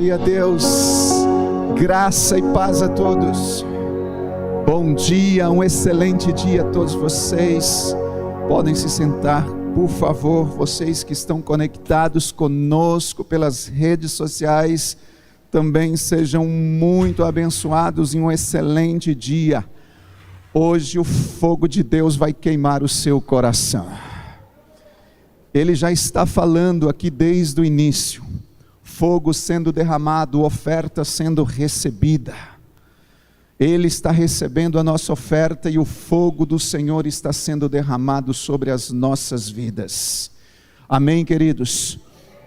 Glória a Deus, graça e paz a todos. Bom dia, um excelente dia a todos vocês. Podem se sentar, por favor, vocês que estão conectados conosco pelas redes sociais, também sejam muito abençoados em um excelente dia. Hoje o fogo de Deus vai queimar o seu coração. Ele já está falando aqui desde o início. Fogo sendo derramado, oferta sendo recebida. Ele está recebendo a nossa oferta e o fogo do Senhor está sendo derramado sobre as nossas vidas. Amém, queridos?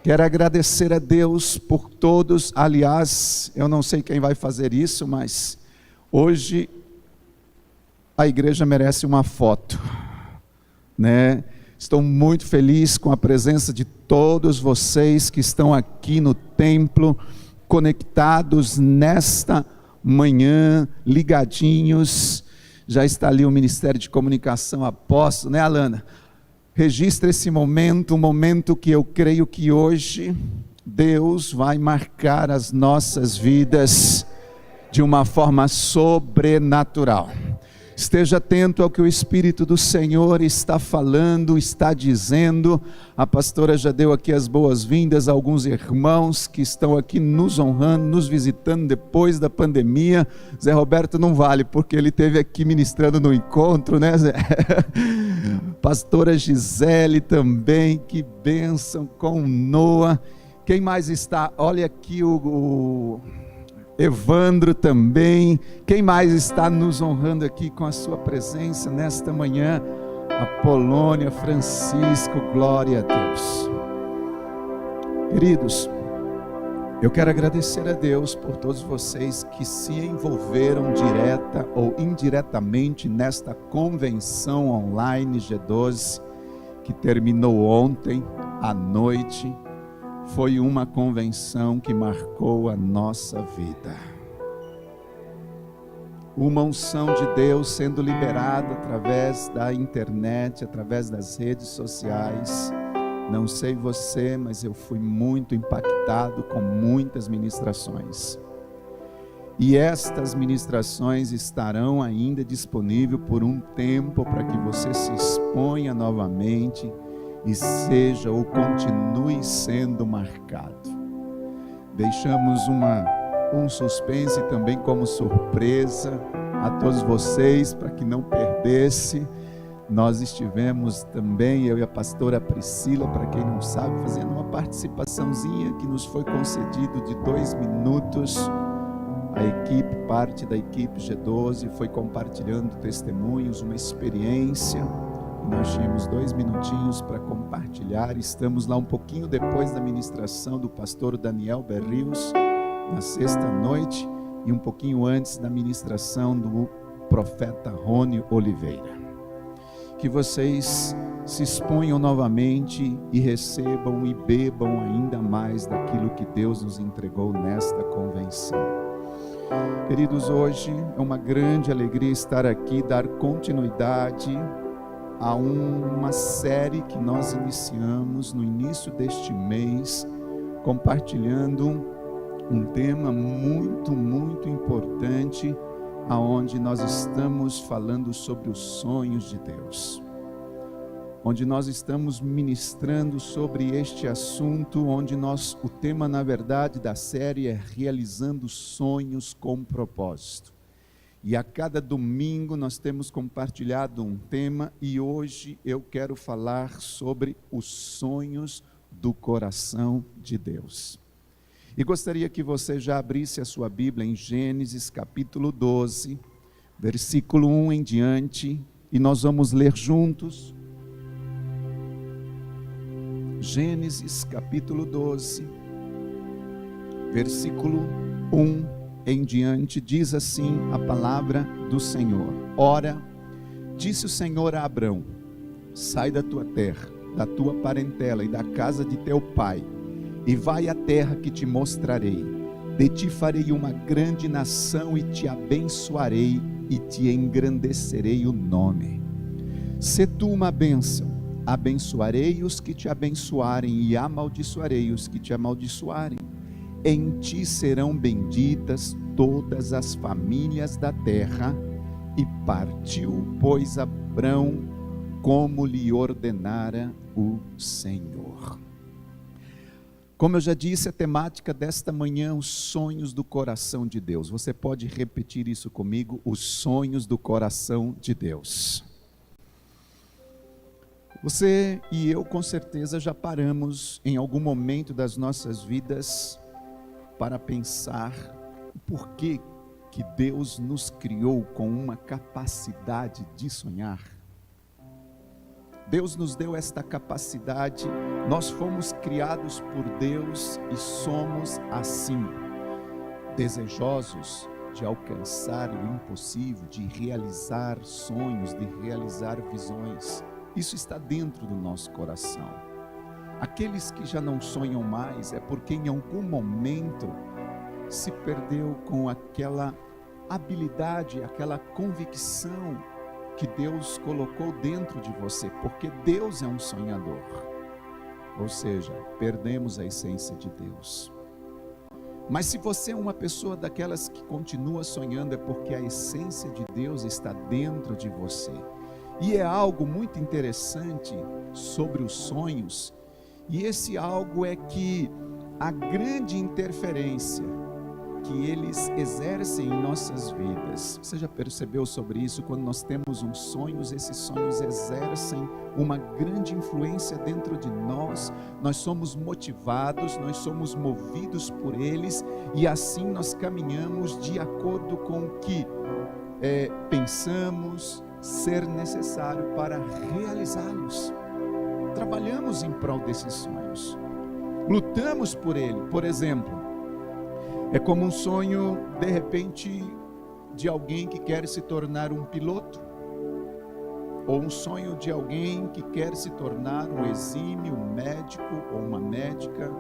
Quero agradecer a Deus por todos. Aliás, eu não sei quem vai fazer isso, mas hoje a igreja merece uma foto, né? Estou muito feliz com a presença de todos vocês que estão aqui no templo, conectados nesta manhã, ligadinhos. Já está ali o Ministério de Comunicação Apóstolo, né, Alana? Registra esse momento, um momento que eu creio que hoje Deus vai marcar as nossas vidas de uma forma sobrenatural. Esteja atento ao que o Espírito do Senhor está falando, está dizendo. A pastora já deu aqui as boas-vindas a alguns irmãos que estão aqui nos honrando, nos visitando depois da pandemia. Zé Roberto não vale, porque ele esteve aqui ministrando no encontro, né, Zé? Pastora Gisele também, que bênção, com o Noah. Quem mais está? Olha aqui o Evandro também. Quem mais está nos honrando aqui com a sua presença nesta manhã? Apolônia, Francisco, glória a Deus. Queridos, eu quero agradecer a Deus por todos vocês que se envolveram direta ou indiretamente nesta convenção online G12 que terminou ontem à noite. Foi uma convenção que marcou a nossa vida. Uma unção de Deus sendo liberada através da internet, através das redes sociais. Não sei você, mas eu fui muito impactado com muitas ministrações. E estas ministrações estarão ainda disponíveis por um tempo para que você se exponha novamente e seja ou continue sendo marcado. Deixamos um suspense também como surpresa a todos vocês, para que não perdesse. Nós estivemos também, eu e a pastora Priscila, para quem não sabe, fazendo uma participaçãozinha que nos foi concedido de 2 minutos. A equipe, parte da equipe G12, foi compartilhando testemunhos, uma experiência. Nós tínhamos 2 minutinhos para compartilhar. Estamos lá um pouquinho depois da ministração do pastor Daniel Berrios, na sexta noite, e um pouquinho antes da ministração do profeta Rony Oliveira. Que vocês se exponham novamente e recebam e bebam ainda mais daquilo que Deus nos entregou nesta convenção. Queridos, hoje é uma grande alegria estar aqui, dar continuidade a uma série que nós iniciamos no início deste mês, compartilhando um tema muito, muito importante, aonde nós estamos falando sobre os sonhos de Deus, onde nós estamos ministrando sobre este assunto, onde o tema, na verdade, da série é realizando sonhos com propósito. E a cada domingo nós temos compartilhado um tema, e hoje eu quero falar sobre os sonhos do coração de Deus. E gostaria que você já abrisse a sua Bíblia em Gênesis capítulo 12, versículo 1 em diante, e nós vamos ler juntos. Gênesis capítulo 12, versículo 1 em diante, diz assim a palavra do Senhor. Ora, disse o Senhor a Abrão: sai da tua terra, da tua parentela e da casa de teu pai, e vai à terra que te mostrarei. De ti farei uma grande nação e te abençoarei e te engrandecerei o nome. Se tu uma bênção, abençoarei os que te abençoarem e amaldiçoarei os que te amaldiçoarem. em ti serão benditas todas as famílias da terra. E partiu, pois, Abrão, como lhe ordenara o Senhor. Como eu já disse, a temática desta manhã, os sonhos do coração de Deus. Você pode repetir isso comigo? Os sonhos do coração de Deus. Você e eu, com certeza, já paramos em algum momento das nossas vidas para pensar o porquê que Deus nos criou com uma capacidade de sonhar. Deus nos deu esta capacidade, nós fomos criados por Deus e somos assim, desejosos de alcançar o impossível, de realizar sonhos, de realizar visões. Isso está dentro do nosso coração. Aqueles que já não sonham mais é porque em algum momento se perdeu com aquela habilidade, aquela convicção que Deus colocou dentro de você, porque Deus é um sonhador. Ou seja, perdemos a essência de Deus. Mas se você é uma pessoa daquelas que continua sonhando, é porque a essência de Deus está dentro de você. E é algo muito interessante sobre os sonhos, e esse algo é que a grande interferência que eles exercem em nossas vidas, você já percebeu sobre isso? Quando nós temos uns sonhos, esses sonhos exercem uma grande influência dentro de nós, nós somos motivados, nós somos movidos por eles, e assim nós caminhamos de acordo com o que pensamos ser necessário para realizá-los. Trabalhamos em prol desses sonhos, lutamos por ele. Por exemplo, é como um sonho, de repente, de alguém que quer se tornar um piloto, ou um sonho de alguém que quer se tornar um exímio médico ou uma médica,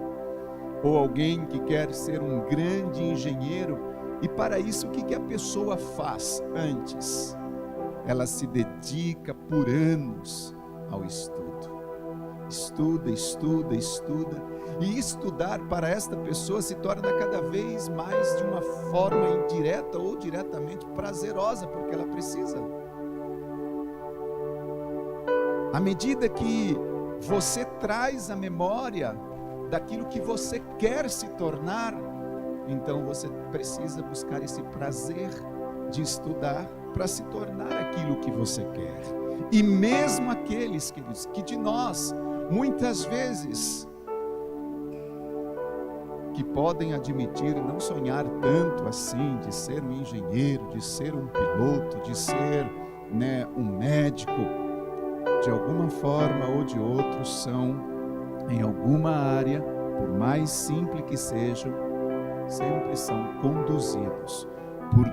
ou alguém que quer ser um grande engenheiro. E para isso, o que a pessoa faz antes? Ela se dedica por anos ao estudo. Estuda, estuda, estuda. E estudar para esta pessoa se torna cada vez mais de uma forma indireta ou diretamente prazerosa, porque ela precisa. À medida que você traz a memória daquilo que você quer se tornar, então você precisa buscar esse prazer de estudar para se tornar aquilo que você quer. E mesmo aqueles, queridos, que de nós, muitas vezes, que podem admitir não sonhar tanto assim, de ser um engenheiro, de ser um piloto, de ser um médico, de alguma forma ou de outra são, em alguma área, por mais simples que sejam, sempre são conduzidos por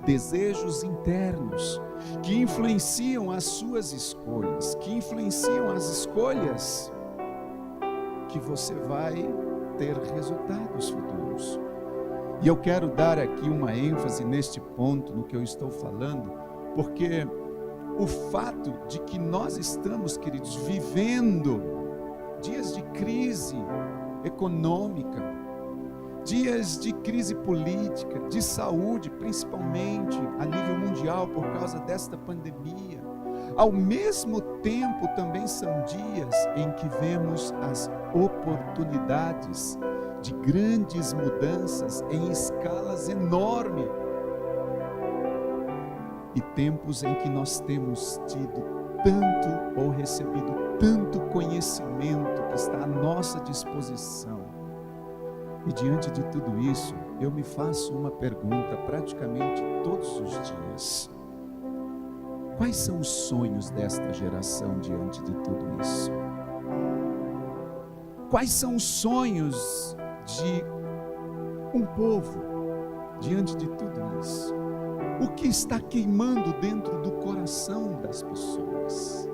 desejos internos que influenciam as suas escolhas, que influenciam as escolhas que você vai ter resultados futuros. E eu quero dar aqui uma ênfase neste ponto, no que eu estou falando, porque o fato de que nós estamos, queridos, vivendo dias de crise econômica, dias de crise política, de saúde, principalmente a nível mundial por causa desta pandemia. Ao mesmo tempo também são dias em que vemos as oportunidades de grandes mudanças em escalas enormes. E tempos em que nós temos tido tanto ou recebido tanto conhecimento que está à nossa disposição. E diante de tudo isso, eu me faço uma pergunta praticamente todos os dias. Quais são os sonhos desta geração diante de tudo isso? Quais são os sonhos de um povo diante de tudo isso? O que está queimando dentro do coração das pessoas?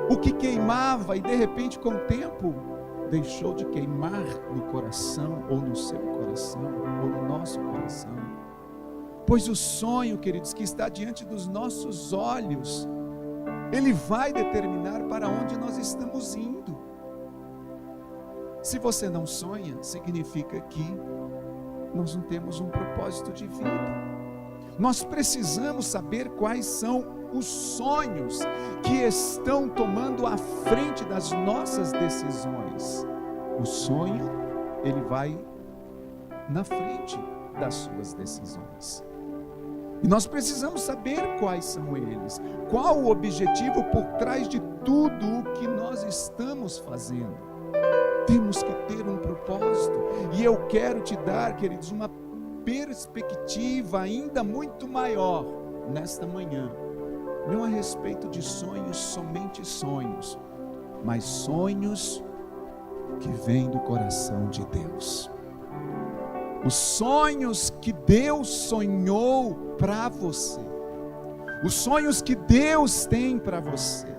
O que queimava e de repente com o tempo deixou de queimar no coração, ou no seu coração, ou no nosso coração. Pois o sonho, queridos, que está diante dos nossos olhos, ele vai determinar para onde nós estamos indo. Se você não sonha, significa que nós não temos um propósito de vida. Nós precisamos saber quais são os sonhos que estão tomando a frente das nossas decisões. O sonho, ele vai na frente das suas decisões. E nós precisamos saber quais são eles. Qual o objetivo por trás de tudo o que nós estamos fazendo. Temos que ter um propósito. E eu quero te dar, queridos, uma perspectiva ainda muito maior nesta manhã. Não a respeito de sonhos, somente sonhos, mas sonhos que vêm do coração de Deus. Os sonhos que Deus sonhou para você, os sonhos que Deus tem para você.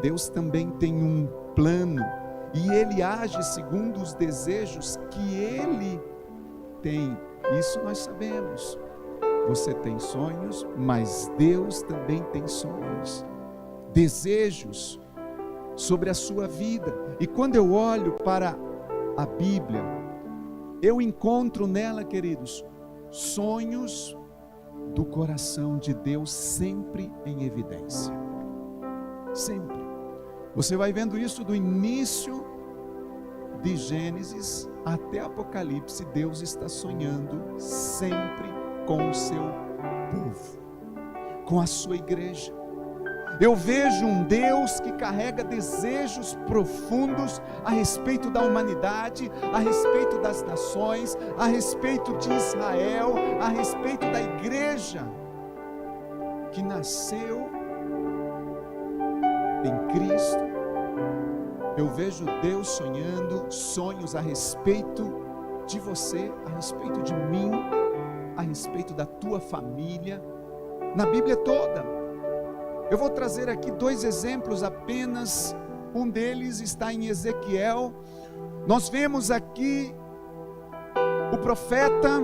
Deus também tem um plano e Ele age segundo os desejos que Ele tem. Isso nós sabemos. Você tem sonhos, mas Deus também tem sonhos, desejos sobre a sua vida. E quando eu olho para a Bíblia, eu encontro nela, queridos, sonhos do coração de Deus sempre em evidência. Sempre. Você vai vendo isso do início de Gênesis até Apocalipse. Deus está sonhando sempre com o seu povo, com a sua igreja. Eu vejo um Deus que carrega desejos profundos a respeito da humanidade, a respeito das nações, a respeito de Israel, a respeito da igreja que nasceu em Cristo. Eu vejo Deus sonhando sonhos a respeito de você, a respeito de mim, a respeito da tua família, na Bíblia toda. Eu vou trazer aqui 2 exemplos apenas. Um deles está em Ezequiel. Nós vemos aqui o profeta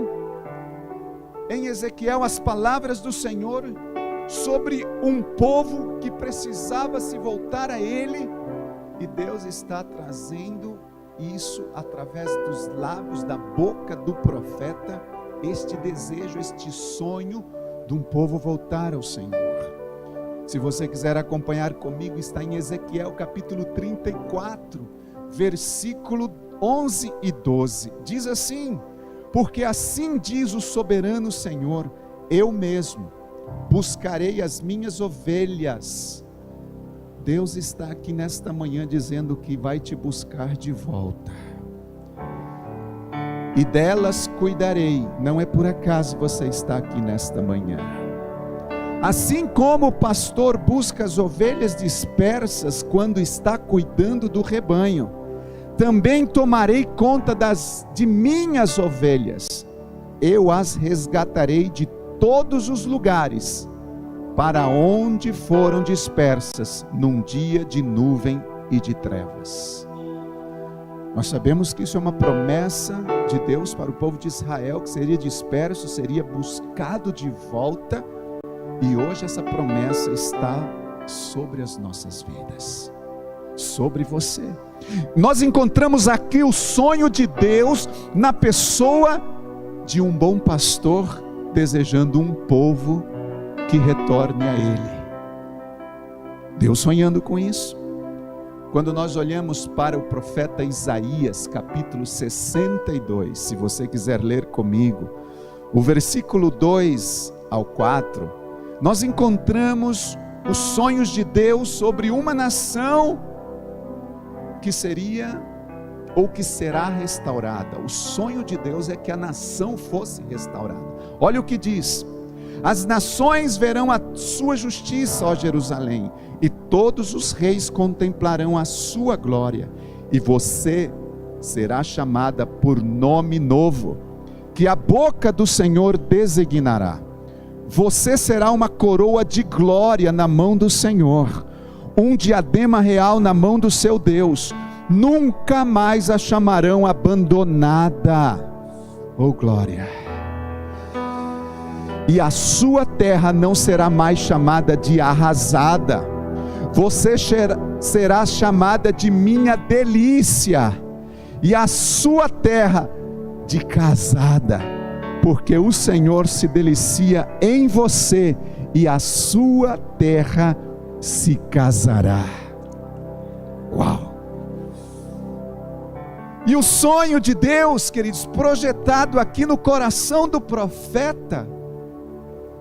em Ezequiel as palavras do Senhor sobre um povo que precisava se voltar a Ele, e Deus está trazendo isso através dos lábios, da boca do profeta, este desejo, este sonho de um povo voltar ao Senhor. Se você quiser acompanhar comigo, está em Ezequiel capítulo 34, versículo 11 e 12. Diz assim: porque assim diz o soberano Senhor, eu mesmo buscarei as minhas ovelhas. Deus está aqui nesta manhã dizendo que vai te buscar de volta. E delas cuidarei. Não é por acaso você está aqui nesta manhã. Assim como o pastor busca as ovelhas dispersas quando está cuidando do rebanho, também tomarei conta de minhas ovelhas. Eu as resgatarei de todos os lugares para onde foram dispersas num dia de nuvem e de trevas. Nós sabemos que isso é uma promessa de Deus para o povo de Israel, que seria disperso, seria buscado de volta, e hoje essa promessa está sobre as nossas vidas, sobre você. Nós encontramos aqui o sonho de Deus na pessoa de um bom pastor desejando um povo que retorne a Ele. Deus sonhando com isso. Quando nós olhamos para o profeta Isaías, capítulo 62, se você quiser ler comigo, o versículo 2 ao 4, nós encontramos os sonhos de Deus sobre uma nação que seria ou que será restaurada. O sonho de Deus é que a nação fosse restaurada. Olha o que diz: as nações verão a sua justiça, ó Jerusalém, e todos os reis contemplarão a sua glória, e você será chamada por nome novo, que a boca do Senhor designará. Você será uma coroa de glória na mão do Senhor, um diadema real na mão do seu Deus. Nunca mais a chamarão abandonada. Oh glória! E a sua terra não será mais chamada de arrasada. Você será chamada de minha delícia, e a sua terra de casada, porque o Senhor se delicia em você e a sua terra se casará. Uau! E o sonho de Deus, queridos, projetado aqui no coração do profeta,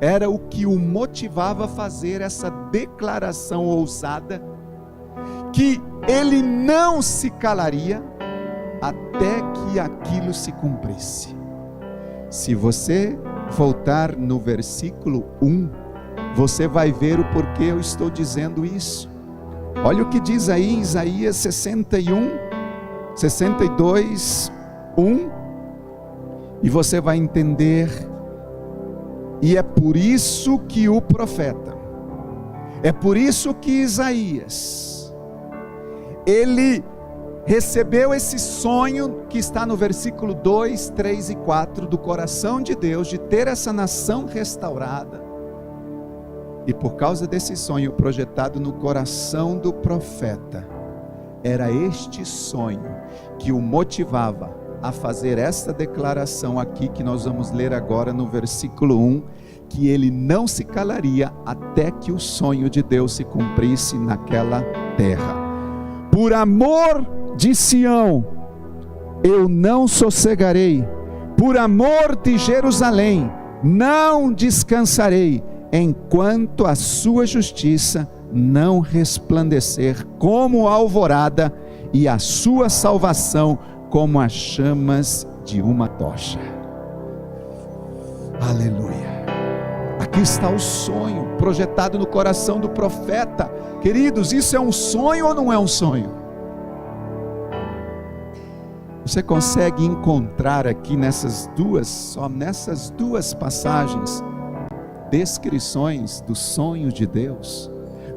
era o que o motivava a fazer essa declaração ousada, que ele não se calaria até que aquilo se cumprisse. Se você voltar no versículo 1, você vai ver o porquê eu estou dizendo isso. Olha o que diz aí em Isaías 62, 1, e você vai entender. E é por isso que o profeta, é por isso que Isaías, ele recebeu esse sonho que está no versículo 2, 3 e 4 do coração de Deus, de ter essa nação restaurada. E por causa desse sonho projetado no coração do profeta, era este sonho que o motivava a fazer esta declaração aqui, que nós vamos ler agora no versículo 1, que ele não se calaria até que o sonho de Deus se cumprisse naquela terra. Por amor de Sião, eu não sossegarei, por amor de Jerusalém, não descansarei, enquanto a sua justiça não resplandecer como a alvorada, e a sua salvação como as chamas de uma tocha. Aleluia. Aqui está o sonho projetado no coração do profeta. Queridos, isso é um sonho ou não é um sonho? Você consegue encontrar aqui nessas duas passagens descrições do sonho de Deus,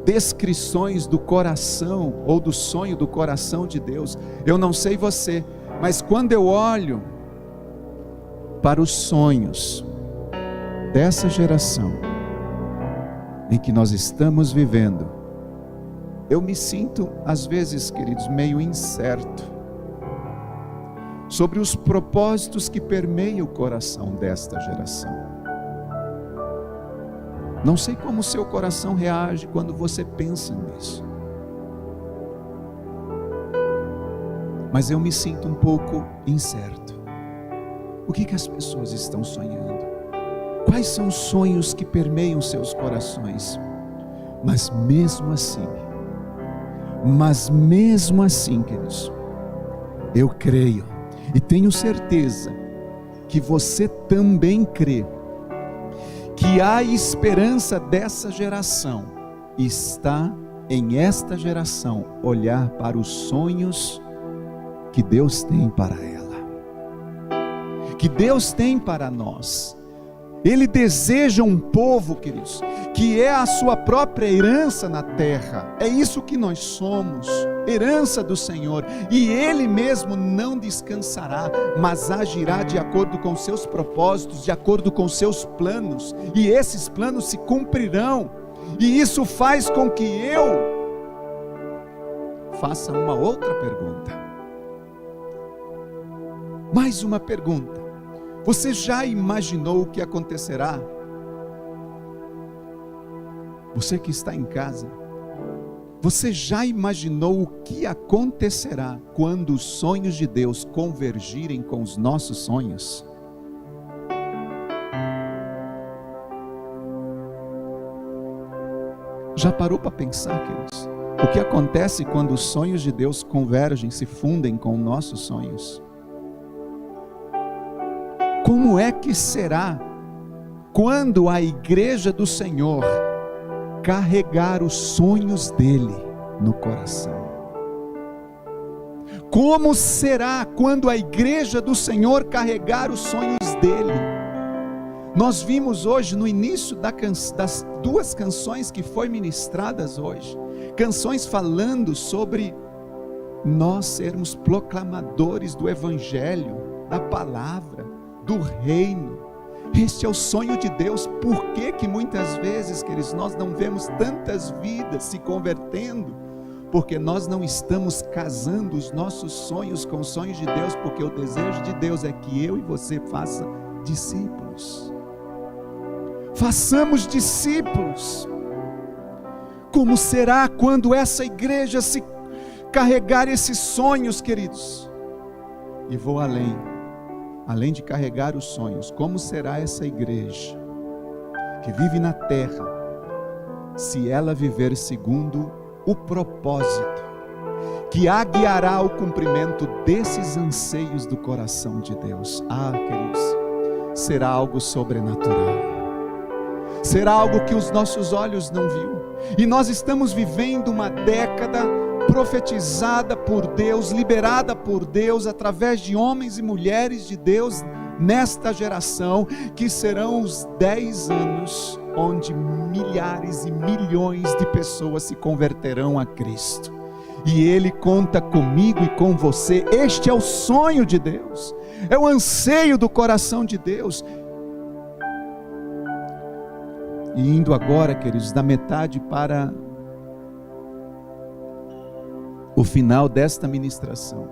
descrições do coração ou do sonho do coração de Deus. Eu não sei você, mas quando eu olho para os sonhos dessa geração em que nós estamos vivendo, eu me sinto às vezes, queridos, meio incerto sobre os propósitos que permeiam o coração desta geração. Não sei como o seu coração reage quando você pensa nisso, mas eu me sinto um pouco incerto. O que as pessoas estão sonhando? Quais são os sonhos que permeiam seus corações? Mas mesmo assim, queridos, eu creio e tenho certeza que você também crê que a esperança dessa geração está em esta geração olhar para os sonhos que Deus tem para ela, que Deus tem para nós. Ele deseja um povo, queridos, que é a sua própria herança na terra. É isso que nós somos, herança do Senhor. E Ele mesmo não descansará, mas agirá de acordo com seus propósitos, de acordo com seus planos. E esses planos se cumprirão. E isso faz com que eu faça uma outra pergunta. Mais uma pergunta. Você já imaginou o que acontecerá? Você que está em casa, você já imaginou o que acontecerá quando os sonhos de Deus convergirem com os nossos sonhos? Já parou para pensar, queridos? O que acontece quando os sonhos de Deus convergem, se fundem com nossos sonhos? Como é que será quando a igreja do Senhor carregar os sonhos dele no coração? Como será quando a igreja do Senhor carregar os sonhos dele? Nós vimos hoje no início das duas canções que foram ministradas hoje, canções falando sobre nós sermos proclamadores do evangelho, da palavra, do reino. Este é o sonho de Deus. Por que muitas vezes, queridos, nós não vemos tantas vidas se convertendo? porque nós não estamos casando os nossos sonhos com os sonhos de Deus, porque o desejo de Deus é que eu e você faça discípulos. Façamos discípulos. Como será quando essa igreja se carregar esses sonhos, queridos? E vou além de carregar os sonhos, como será essa igreja que vive na terra, se ela viver segundo o propósito que a guiará ao cumprimento desses anseios do coração de Deus? Queridos, será algo sobrenatural, será algo que os nossos olhos não viram. E nós estamos vivendo uma década profetizada por Deus, liberada por Deus, através de homens e mulheres de Deus, nesta geração, que serão os 10 anos, onde milhares e milhões de pessoas se converterão a Cristo. E Ele conta comigo e com você. Este é o sonho de Deus, é o anseio do coração de Deus. E indo agora, queridos, da metade para o final desta ministração,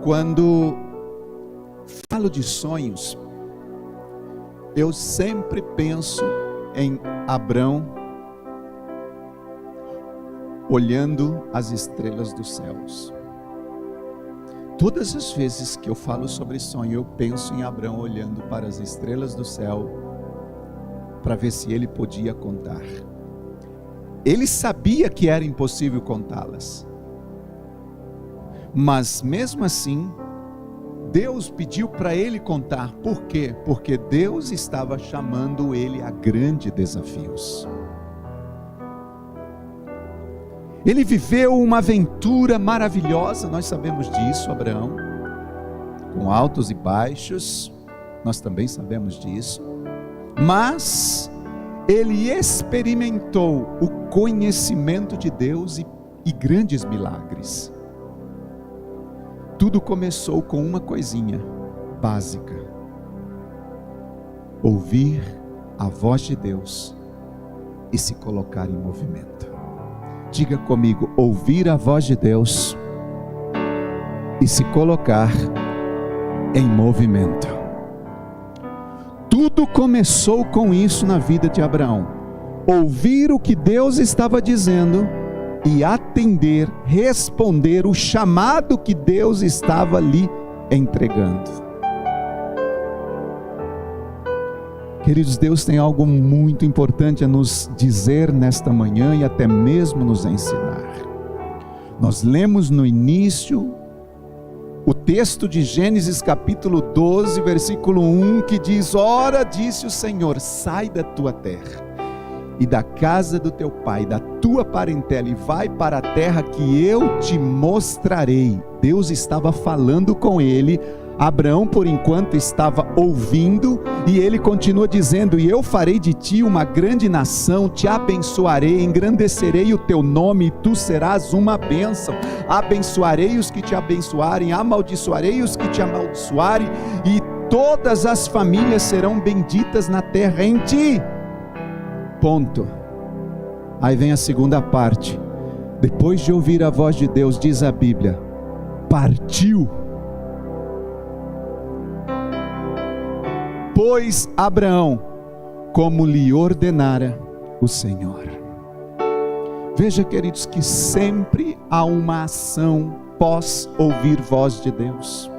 quando falo de sonhos, eu sempre penso em Abrão olhando as estrelas dos céus. Todas as vezes que eu falo sobre sonho, eu penso em Abrão olhando para as estrelas do céu, para ver se ele podia contar. Ele sabia que era impossível contá-las, mas mesmo assim, Deus pediu para ele contar. Por quê? Porque Deus estava chamando ele a grandes desafios. Ele viveu uma aventura maravilhosa, nós sabemos disso, Abraão, com altos e baixos, nós também sabemos disso, mas ele experimentou o conhecimento de Deus e grandes milagres. Tudo começou com uma coisinha básica: ouvir a voz de Deus e se colocar em movimento. Diga comigo: ouvir a voz de Deus e se colocar em movimento. Tudo começou com isso na vida de Abraão: ouvir o que Deus estava dizendo e atender, responder o chamado que Deus estava lhe entregando. Queridos, Deus tem algo muito importante a nos dizer nesta manhã e até mesmo nos ensinar. Nós lemos no início o texto de Gênesis capítulo 12, versículo 1, que diz: ora, disse o Senhor, sai da tua terra e da casa do teu pai, da tua parentela, e vai para a terra que eu te mostrarei. Deus estava falando com ele. Abraão, por enquanto, estava ouvindo, e ele continua dizendo: e eu farei de ti uma grande nação, te abençoarei, engrandecerei o teu nome, e tu serás uma bênção. Abençoarei os que te abençoarem, amaldiçoarei os que te amaldiçoarem, e todas as famílias serão benditas na terra em ti. Ponto. Aí vem a segunda parte. Depois de ouvir a voz de Deus, diz a Bíblia, partiu. Pois Abraão, como lhe ordenara o Senhor. Veja, queridos, que sempre há uma ação pós ouvir voz de Deus.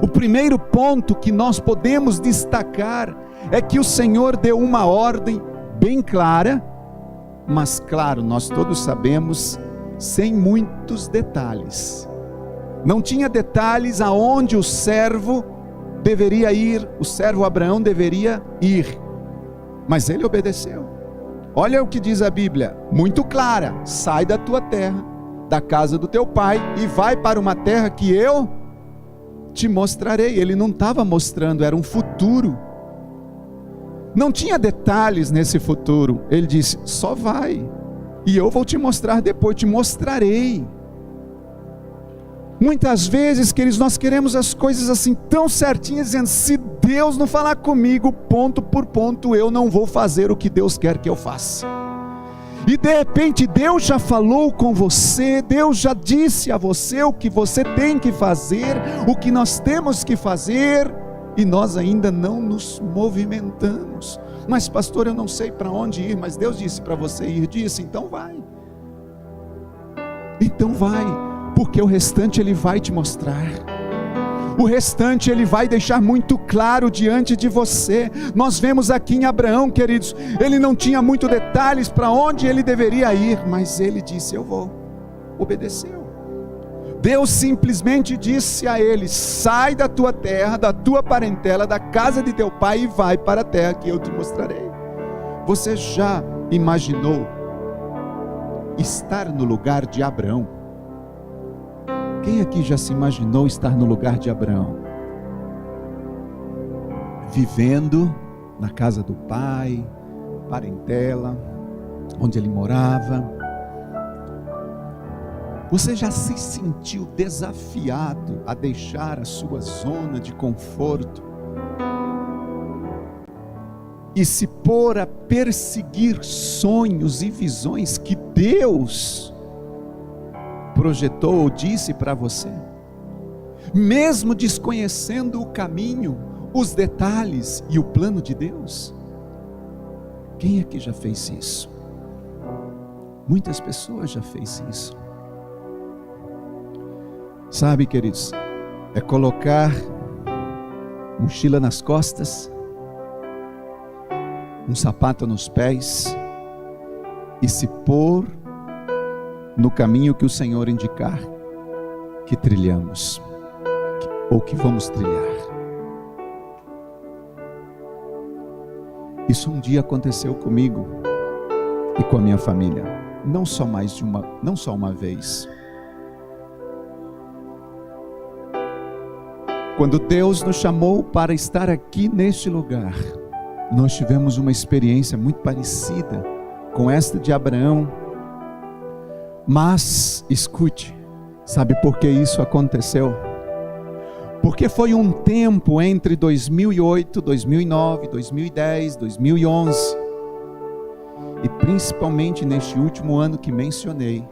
O primeiro ponto que nós podemos destacar é que o Senhor deu uma ordem bem clara, mas claro, nós todos sabemos, sem muitos detalhes. Não tinha detalhes aonde o servo deveria ir, o servo Abraão deveria ir, mas ele obedeceu. Olha o que diz a Bíblia, muito clara: sai da tua terra, da casa do teu pai, e vai para uma terra que eu te mostrarei. Ele não estava mostrando, era um futuro. Não tinha detalhes nesse futuro. Ele disse: só vai, e eu vou te mostrar depois, te mostrarei. Muitas vezes, queridos, nós queremos as coisas assim tão certinhas, dizendo: se Deus não falar comigo ponto por ponto, eu não vou fazer o que Deus quer que eu faça. E de repente Deus já falou com você, Deus já disse a você o que você tem que fazer, o que nós temos que fazer, e nós ainda não nos movimentamos. Mas pastor, eu não sei para onde ir, mas Deus disse para você ir, disse, então vai. Então vai, porque o restante Ele vai te mostrar. O restante Ele vai deixar muito claro diante de você. Nós vemos aqui em Abraão, queridos, ele não tinha muitos detalhes para onde ele deveria ir, mas ele disse, eu vou. Obedeceu. Deus simplesmente disse a ele, sai da tua terra, da tua parentela, da casa de teu pai e vai para a terra que eu te mostrarei. Você já imaginou estar no lugar de Abraão? Quem aqui já se imaginou estar no lugar de Abraão? Vivendo na casa do pai, parentela, onde ele morava. Você já se sentiu desafiado a deixar a sua zona de conforto e se pôr a perseguir sonhos e visões que Deus projetou ou disse para você, mesmo desconhecendo o caminho, os detalhes e o plano de Deus? Quem aqui já fez isso? Muitas pessoas já fez isso. Sabe, queridos, é colocar mochila nas costas, um sapato nos pés e se pôr no caminho que o Senhor indicar que trilhamos, ou que vamos trilhar. Isso um dia aconteceu comigo e com a minha família, não só uma vez. Quando Deus nos chamou para estar aqui neste lugar, nós tivemos uma experiência muito parecida com esta de Abraão. Mas, escute, sabe por que isso aconteceu? Porque foi um tempo entre 2008, 2009, 2010, 2011, e principalmente neste último ano que mencionei,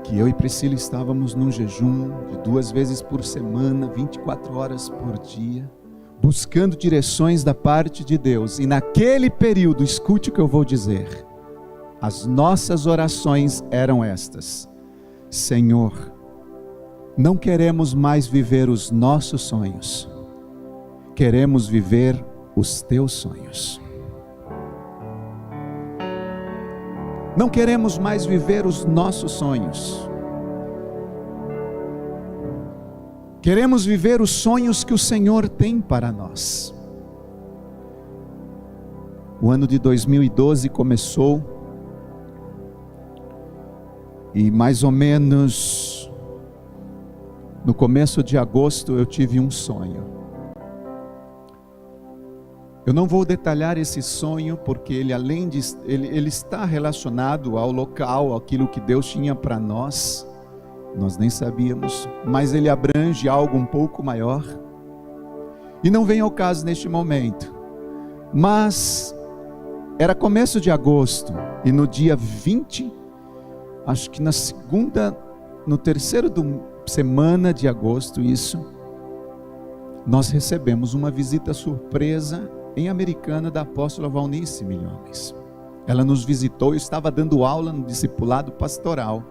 que eu e Priscila estávamos num jejum de 2 vezes por semana, 24 horas por dia, buscando direções da parte de Deus. E naquele período, escute o que eu vou dizer, as nossas orações eram estas: Senhor, não queremos mais viver os nossos sonhos, queremos viver os teus sonhos. Não queremos mais viver os nossos sonhos, queremos viver os sonhos que o Senhor tem para nós. O ano de 2012 começou, e mais ou menos no começo de agosto eu tive um sonho. Eu não vou detalhar esse sonho, porque ele, além de ele está relacionado ao local, aquilo que Deus tinha para nós nem sabíamos, mas ele abrange algo um pouco maior, e não vem ao caso neste momento. Mas era começo de agosto, e no dia 20, acho que no terceiro semana de agosto, nós recebemos uma visita surpresa em Americana da apóstola Valnice Milhões. Ela nos visitou, eu estava dando aula no discipulado pastoral,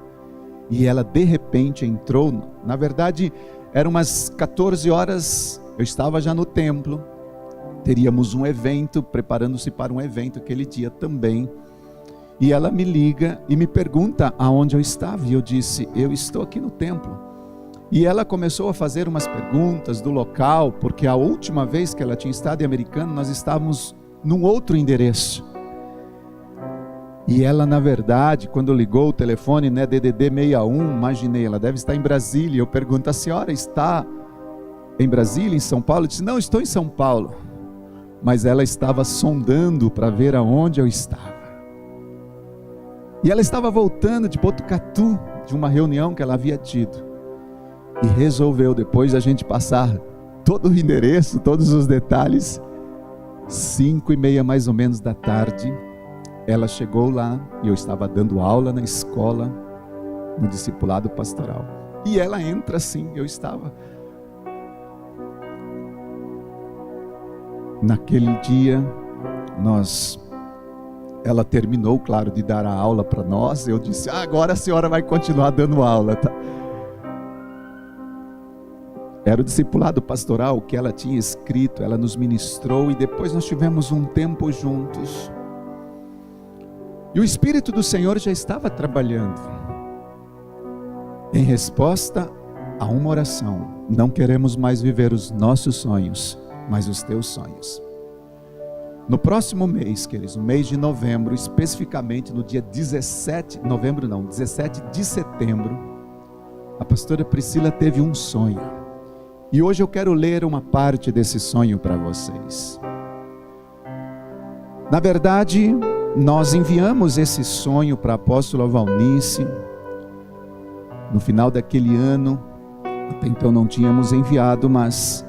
e ela de repente entrou, na verdade eram umas 14 horas, eu estava já no templo, teríamos um evento, preparando-se para um evento aquele dia também, e ela me liga e me pergunta aonde eu estava, e eu disse, eu estou aqui no templo. E ela começou a fazer umas perguntas do local, porque a última vez que ela tinha estado em Americana, nós estávamos num outro endereço. E ela, na verdade, quando ligou o telefone, DDD 61, imaginei, ela deve estar em Brasília. Eu pergunto, a senhora está em Brasília, em São Paulo? Eu disse, não, estou em São Paulo. Mas ela estava sondando para ver aonde eu estava. E ela estava voltando de Botucatu, de uma reunião que ela havia tido. E resolveu, depois da gente passar todo o endereço, todos os detalhes, 5:30 mais ou menos da tarde, ela chegou lá e eu estava dando aula na escola, no discipulado pastoral. E ela entra assim, eu estava. Naquele dia, ela terminou, claro, de dar a aula para nós. Eu disse, agora a senhora vai continuar dando aula, tá? Era o discipulado pastoral que ela tinha escrito, ela nos ministrou e depois nós tivemos um tempo juntos. E o Espírito do Senhor já estava trabalhando. Em resposta a uma oração, não queremos mais viver os nossos sonhos, mas os teus sonhos. No próximo mês, queridos, no mês de novembro, especificamente no dia 17 de setembro, a pastora Priscila teve um sonho. E hoje eu quero ler uma parte desse sonho para vocês. Na verdade, nós enviamos esse sonho para a apóstola Valnice. No final daquele ano, até então não tínhamos enviado, mas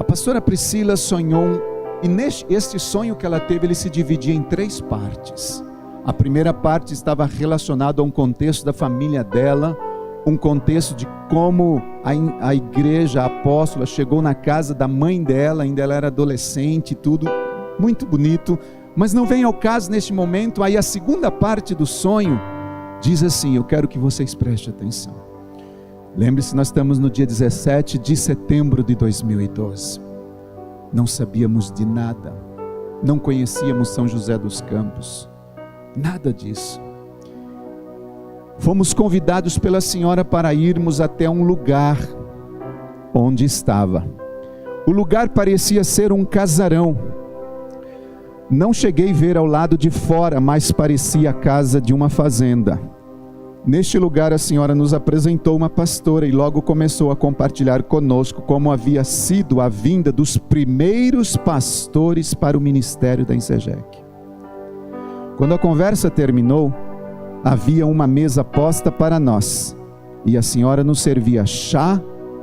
a pastora Priscila sonhou, e este sonho que ela teve, ele se dividia em 3 partes. A primeira parte estava relacionada a um contexto da família dela, um contexto de como a igreja, a apóstola, chegou na casa da mãe dela, ainda ela era adolescente, tudo muito bonito, mas não vem ao caso neste momento. Aí a segunda parte do sonho diz assim, eu quero que vocês prestem atenção. Lembre-se, nós estamos no dia 17 de setembro de 2012. Não sabíamos de nada, não conhecíamos São José dos Campos, nada disso. Fomos convidados pela senhora para irmos até um lugar onde estava. O lugar parecia ser um casarão. Não cheguei a ver ao lado de fora, mas parecia a casa de uma fazenda. Neste lugar a senhora nos apresentou uma pastora e logo começou a compartilhar conosco como havia sido a vinda dos primeiros pastores para o ministério da Insegec. Quando a conversa terminou, havia uma mesa posta para nós, e a senhora nos servia chá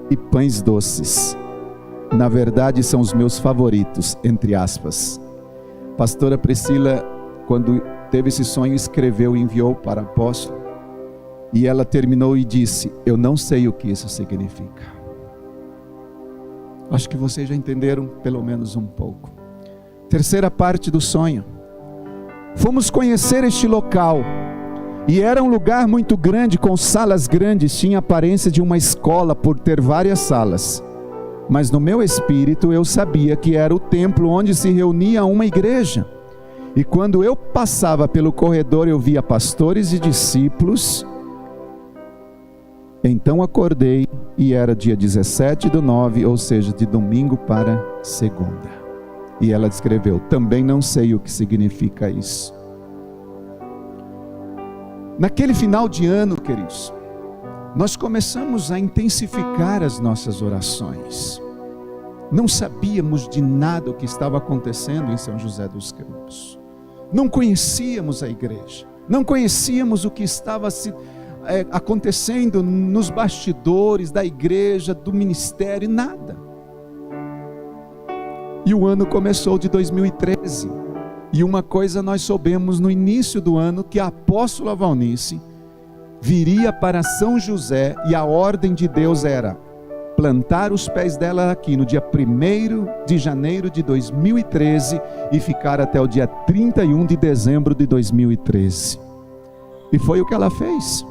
e pães doces. Na verdade, são os meus favoritos, entre aspas. Pastora Priscila, quando teve esse sonho, escreveu e enviou para a apóstola, e ela terminou e disse, eu não sei o que isso significa. Acho que vocês já entenderam pelo menos um pouco. Terceira parte do sonho. Fomos conhecer este local, e era um lugar muito grande, com salas grandes, tinha a aparência de uma escola por ter várias salas. Mas no meu espírito eu sabia que era o templo onde se reunia uma igreja. E quando eu passava pelo corredor eu via pastores e discípulos. Então acordei e era dia 17/9, ou seja, de domingo para segunda. E ela descreveu, também não sei o que significa isso. Naquele final de ano, queridos, nós começamos a intensificar as nossas orações. Não sabíamos de nada o que estava acontecendo em São José dos Campos. Não conhecíamos a igreja. Não conhecíamos o que estava acontecendo nos bastidores da igreja, do ministério, nada. E o ano começou de 2013. E uma coisa nós soubemos no início do ano, que a apóstola Valnice viria para São José, e a ordem de Deus era plantar os pés dela aqui no dia 1º de janeiro de 2013 e ficar até o dia 31 de dezembro de 2013. E foi o que ela fez.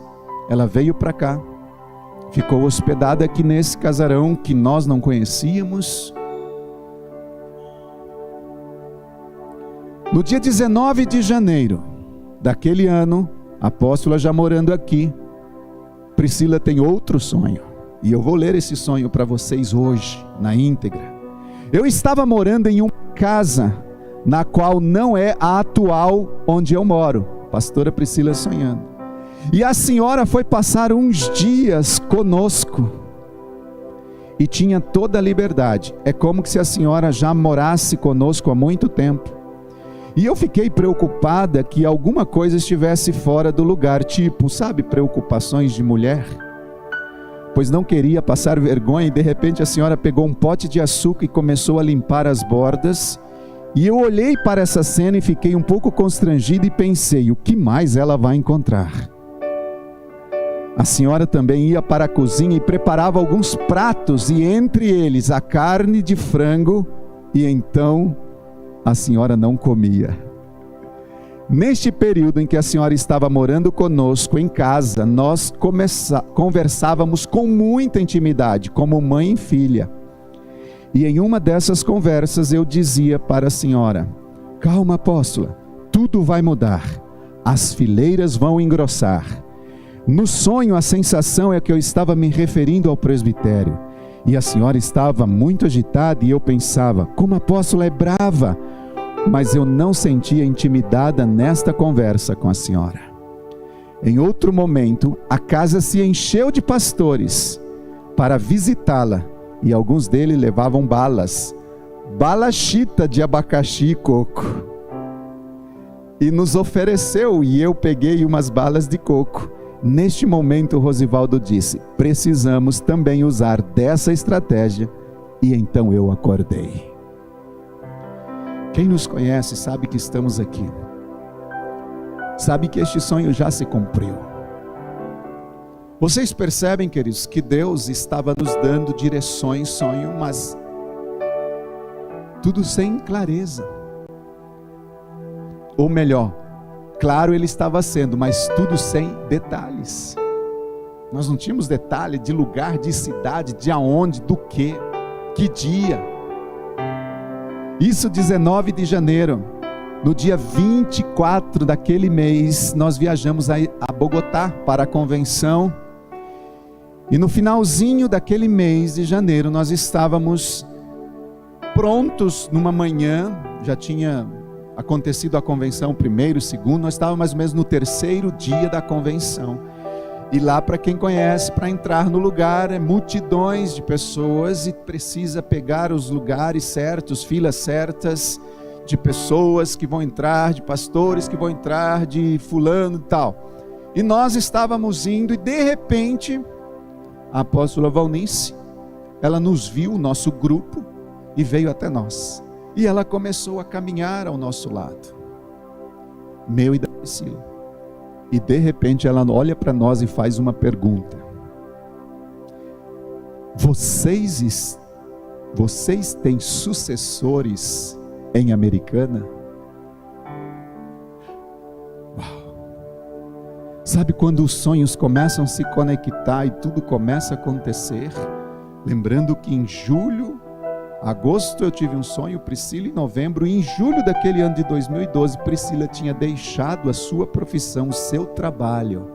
Ela veio para cá, ficou hospedada aqui nesse casarão que nós não conhecíamos. No dia 19 de janeiro daquele ano, a apóstola já morando aqui, Priscila tem outro sonho. E eu vou ler esse sonho para vocês hoje, na íntegra. Eu estava morando em uma casa, na qual não é a atual onde eu moro. Pastora Priscila sonhando. E a senhora foi passar uns dias conosco. E tinha toda a liberdade. É como se a senhora já morasse conosco há muito tempo. E eu fiquei preocupada que alguma coisa estivesse fora do lugar, tipo, sabe, preocupações de mulher? Pois não queria passar vergonha e de repente a senhora pegou um pote de açúcar e começou a limpar as bordas. E eu olhei para essa cena e fiquei um pouco constrangido e pensei, o que mais ela vai encontrar? A senhora também ia para a cozinha e preparava alguns pratos, e entre eles a carne de frango, e então a senhora não comia. Neste período em que a senhora estava morando conosco em casa, nós conversávamos com muita intimidade, como mãe e filha. E em uma dessas conversas eu dizia para a senhora, calma apóstola, tudo vai mudar, as fileiras vão engrossar. No sonho a sensação é que eu estava me referindo ao presbitério, e a senhora estava muito agitada e eu pensava, como a apóstola é brava, mas eu não sentia intimidada nesta conversa com a senhora. Em outro momento, a casa se encheu de pastores para visitá-la, e alguns deles levavam balachita de abacaxi e coco, e nos ofereceu, e eu peguei umas balas de coco. Neste momento, Rosivaldo disse, precisamos também usar dessa estratégia, e então eu acordei. Quem nos conhece sabe que estamos aqui, sabe que este sonho já se cumpriu. Vocês percebem, queridos, que Deus estava nos dando direções, sonho, mas tudo sem clareza. Ou melhor, claro ele estava sendo, mas tudo sem detalhes. Nós não tínhamos detalhe de lugar, de cidade, de aonde, do que dia. Isso 19 de janeiro, no dia 24 daquele mês, nós viajamos a Bogotá para a convenção. E no finalzinho daquele mês de janeiro, nós estávamos prontos numa manhã, já tinha acontecido a convenção, primeiro, segundo, nós estávamos mais ou menos no terceiro dia da convenção. E lá, para quem conhece, para entrar no lugar, é multidões de pessoas e precisa pegar os lugares certos, filas certas, de pessoas que vão entrar, de pastores que vão entrar, de fulano e tal. E nós estávamos indo e de repente, a apóstola Valnice, ela nos viu, o nosso grupo, e veio até nós. E ela começou a caminhar ao nosso lado, meu e da Priscila. E de repente ela olha para nós e faz uma pergunta. Vocês têm sucessores em Americana? Uau! Sabe quando os sonhos começam a se conectar e tudo começa a acontecer? Lembrando que em agosto eu tive um sonho, Priscila em novembro, e em julho daquele ano de 2012, Priscila tinha deixado a sua profissão, o seu trabalho.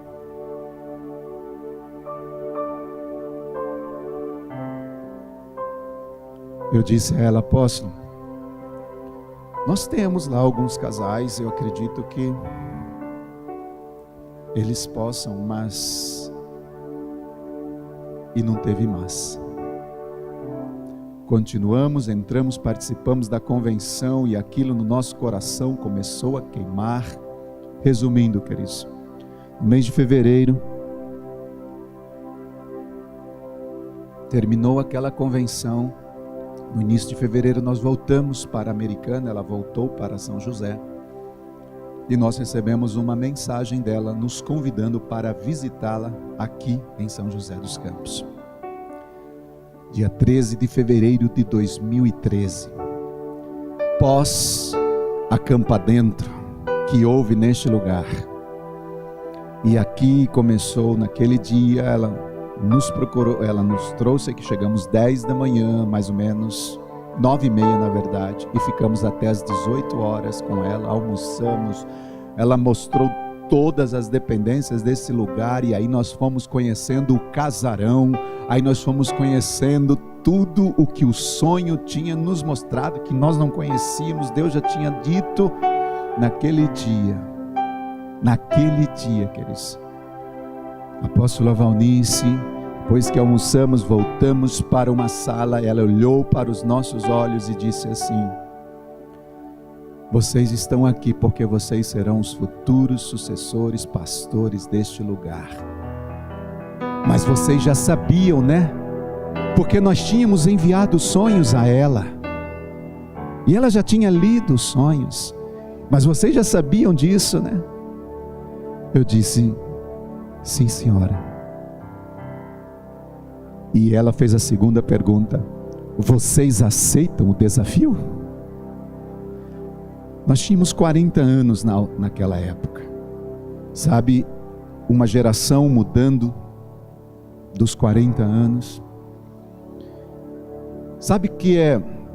Eu disse a ela, apóstolo, nós temos lá alguns casais, eu acredito que eles possam, mas... E não teve mais. Continuamos, entramos, participamos da convenção e aquilo no nosso coração começou a queimar. Resumindo, queridos, no mês de fevereiro, terminou aquela convenção. No início de fevereiro nós voltamos para a Americana, ela voltou para São José. E nós recebemos uma mensagem dela nos convidando para visitá-la aqui em São José dos Campos. Dia 13 de fevereiro de 2013, pós acampa dentro que houve neste lugar. E aqui começou naquele dia, ela nos procurou, ela nos trouxe aqui, chegamos 10 da manhã, mais ou menos, 9h30 na verdade, e ficamos até as 18 horas com ela, almoçamos, ela mostrou todas as dependências desse lugar, e aí nós fomos conhecendo o casarão, aí nós fomos conhecendo tudo o que o sonho tinha nos mostrado, que nós não conhecíamos, Deus já tinha dito naquele dia, queridos. Apóstola Valnice, depois que almoçamos, voltamos para uma sala, ela olhou para os nossos olhos e disse assim, vocês estão aqui porque vocês serão os futuros sucessores, pastores deste lugar. Mas vocês já sabiam, né? Porque nós tínhamos enviado sonhos a ela. E ela já tinha lido os sonhos. Mas vocês já sabiam disso, né? Eu disse, sim, senhora. E ela fez a segunda pergunta: vocês aceitam o desafio? Nós tínhamos 40 anos naquela época. Sabe, uma geração mudando dos 40 anos. Sabe que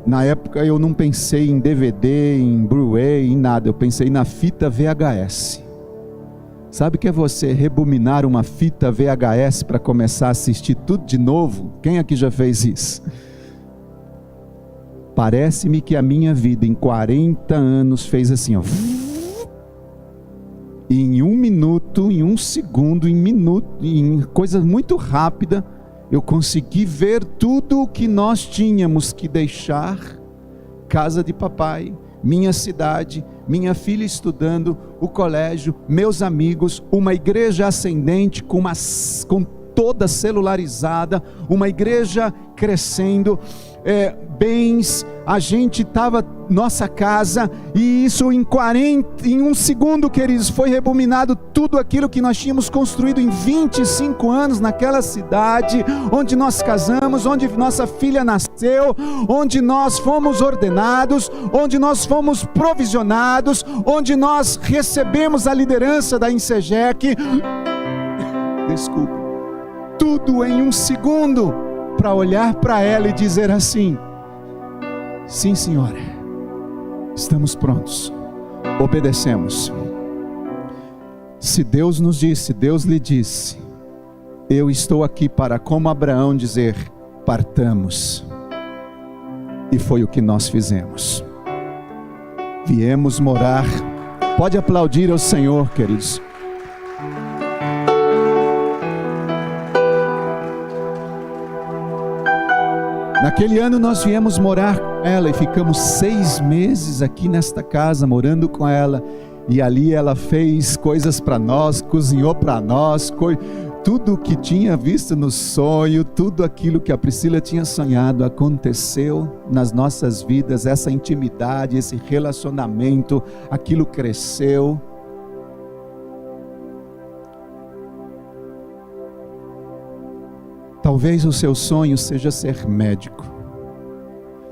na época eu não pensei em DVD, em Blu-ray, em nada. Eu pensei na fita VHS. Sabe que é você rebobinar uma fita VHS para começar a assistir tudo de novo? Quem aqui já fez isso? Parece-me que a minha vida em 40 anos fez assim, ó. E em 1 minuto, em 1 segundo, em coisa muito rápida, eu consegui ver tudo o que nós tínhamos que deixar. Casa de papai, minha cidade, minha filha estudando, o colégio, meus amigos, uma igreja ascendente com toda celularizada, uma igreja crescendo, bens, a gente estava, nossa casa, e isso em 1 segundo, queridos, foi rebominado tudo aquilo que nós tínhamos construído em 25 anos naquela cidade, onde nós casamos, onde nossa filha nasceu, onde nós fomos ordenados, onde nós fomos provisionados, onde nós recebemos a liderança da INSEGEC. Desculpa, tudo em 1 segundo, para olhar para ela e dizer assim: sim, senhora, estamos prontos, obedecemos. Se Deus nos disse, Deus lhe disse, eu estou aqui para, como Abraão, dizer: partamos. E foi o que nós fizemos. Viemos morar. Pode aplaudir ao Senhor, queridos. Naquele ano nós viemos morar com ela e ficamos 6 meses aqui nesta casa, morando com ela. E ali ela fez coisas para nós, cozinhou para nós, tudo o que tinha visto no sonho, tudo aquilo que a Priscila tinha sonhado aconteceu nas nossas vidas. Essa intimidade, esse relacionamento, aquilo cresceu. Talvez o seu sonho seja ser médico.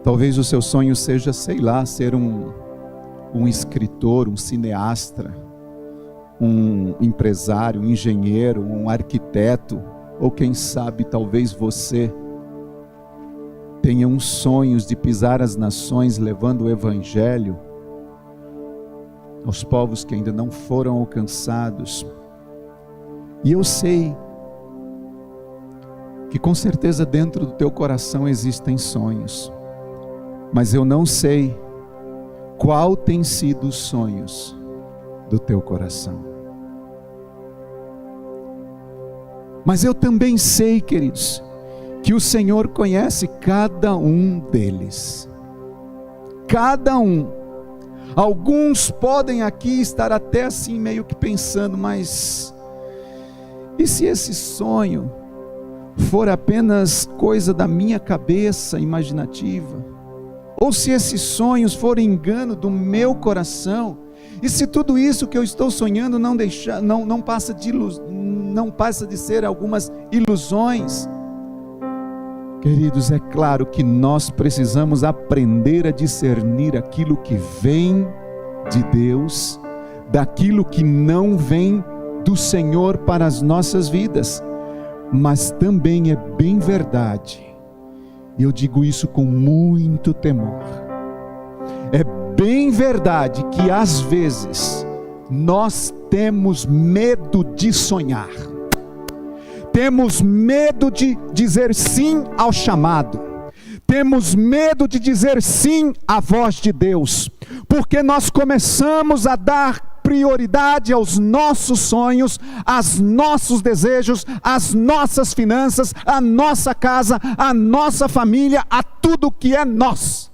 Talvez o seu sonho seja, sei lá, ser um escritor, um cineasta, um empresário, um engenheiro, um arquiteto. Ou quem sabe, talvez você tenha uns sonhos de pisar as nações, levando o evangelho aos povos que ainda não foram alcançados. E eu sei que com certeza dentro do teu coração existem sonhos, mas eu não sei qual tem sido os sonhos do teu coração. Mas eu também sei, queridos, que o Senhor conhece cada um deles. Cada um. Alguns podem aqui estar até assim meio que pensando, mas e se esse sonho for apenas coisa da minha cabeça imaginativa? Ou se esses sonhos forem engano do meu coração? E se tudo isso que eu estou sonhando não passa de ser algumas ilusões? Queridos, é claro que nós precisamos aprender a discernir aquilo que vem de Deus, daquilo que não vem do Senhor para as nossas vidas. Mas também é bem verdade, e eu digo isso com muito temor, é bem verdade que às vezes nós temos medo de sonhar, temos medo de dizer sim ao chamado, temos medo de dizer sim à voz de Deus, porque nós começamos a dar prioridade aos nossos sonhos, aos nossos desejos, às nossas finanças, à nossa casa, à nossa família, a tudo que é nós.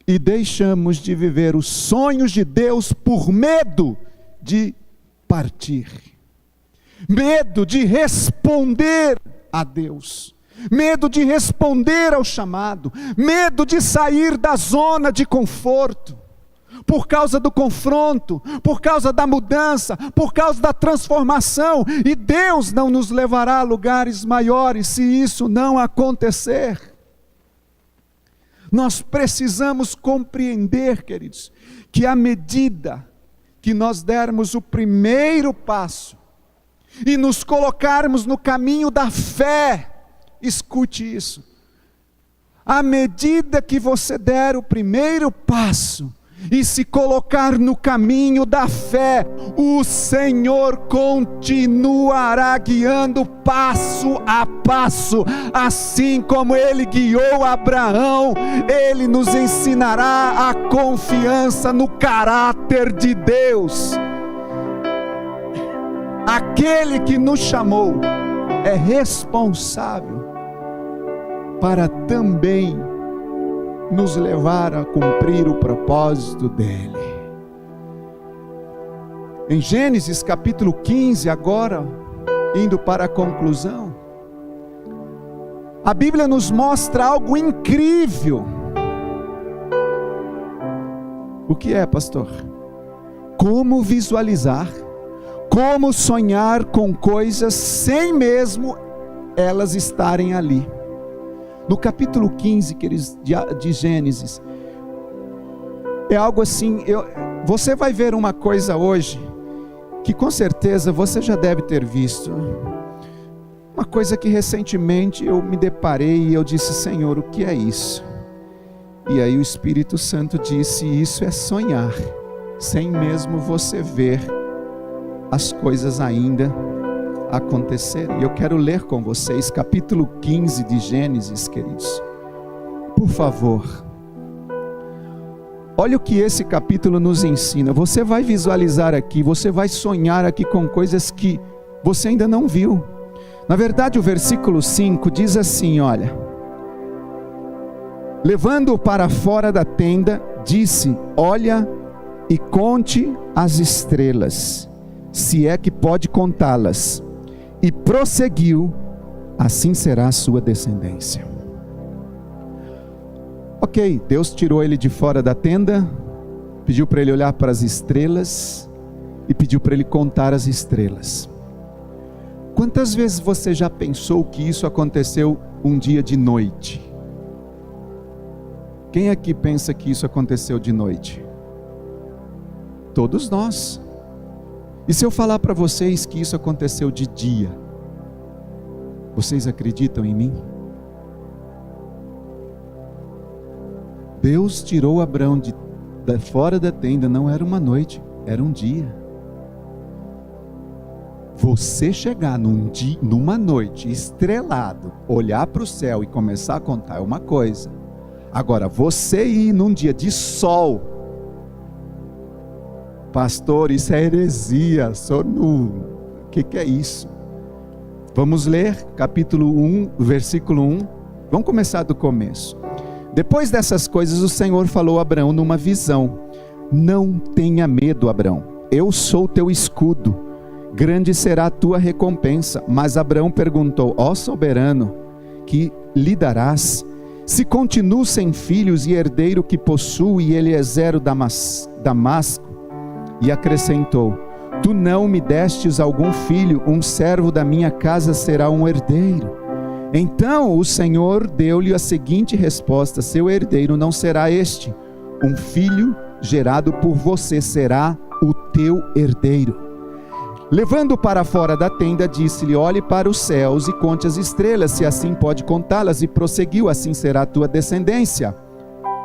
E deixamos de viver os sonhos de Deus por medo de partir, medo de responder a Deus, medo de responder ao chamado, medo de sair da zona de conforto, por causa do confronto, por causa da mudança, por causa da transformação, e Deus não nos levará a lugares maiores se isso não acontecer. Nós precisamos compreender, queridos, que à medida que nós dermos o primeiro passo, e nos colocarmos no caminho da fé, escute isso, à medida que você der o primeiro passo, e se colocar no caminho da fé, o Senhor continuará guiando passo a passo, assim como Ele guiou Abraão. Ele nos ensinará a confiança no caráter de Deus. Aquele que nos chamou é responsável para também nos levar a cumprir o propósito dele. Em Gênesis capítulo 15, agora, indo para a conclusão, a Bíblia nos mostra algo incrível. O que é, pastor? Como visualizar, como sonhar com coisas sem mesmo elas estarem ali. No capítulo 15, queridos, de Gênesis, é algo assim, você vai ver uma coisa hoje, que com certeza você já deve ter visto, uma coisa que recentemente eu me deparei e eu disse: Senhor, o que é isso? E aí o Espírito Santo disse: isso é sonhar, sem mesmo você ver as coisas ainda acontecer. E eu quero ler com vocês capítulo 15 de Gênesis, queridos, por favor. Olha o que esse capítulo nos ensina. Você vai visualizar aqui, você vai sonhar aqui com coisas que você ainda não viu. Na verdade, o versículo 5 diz assim, olha: levando-o para fora da tenda, disse: olha e conte as estrelas, se é que pode contá-las. E prosseguiu: assim será a sua descendência. Ok, Deus tirou ele de fora da tenda, pediu para ele olhar para as estrelas e pediu para ele contar as estrelas. Quantas vezes você já pensou que isso aconteceu um dia de noite? Quem aqui pensa que isso aconteceu de noite? Todos nós. E se eu falar para vocês que isso aconteceu de dia, vocês acreditam em mim? Deus tirou Abraão de fora da tenda, não era uma noite, era um dia. Você chegar numa noite estrelado, olhar para o céu e começar a contar é uma coisa. Agora, você ir num dia de sol, pastor, isso é heresia, sou nu. O que é isso? Vamos ler capítulo 1, versículo 1. Vamos começar do começo. Depois dessas coisas, o Senhor falou a Abraão numa visão: não tenha medo, Abraão, eu sou teu escudo, grande será a tua recompensa. Mas Abraão perguntou: ó soberano, que lhe darás? Se continuo sem filhos e herdeiro que possuo e Eliezer Damasco? E acrescentou: tu não me destes algum filho, um servo da minha casa será um herdeiro. Então o Senhor deu-lhe a seguinte resposta: seu herdeiro não será este, um filho gerado por você será o teu herdeiro. Levando para fora da tenda, disse-lhe: olhe para os céus e conte as estrelas, se assim pode contá-las. E prosseguiu: assim será a tua descendência.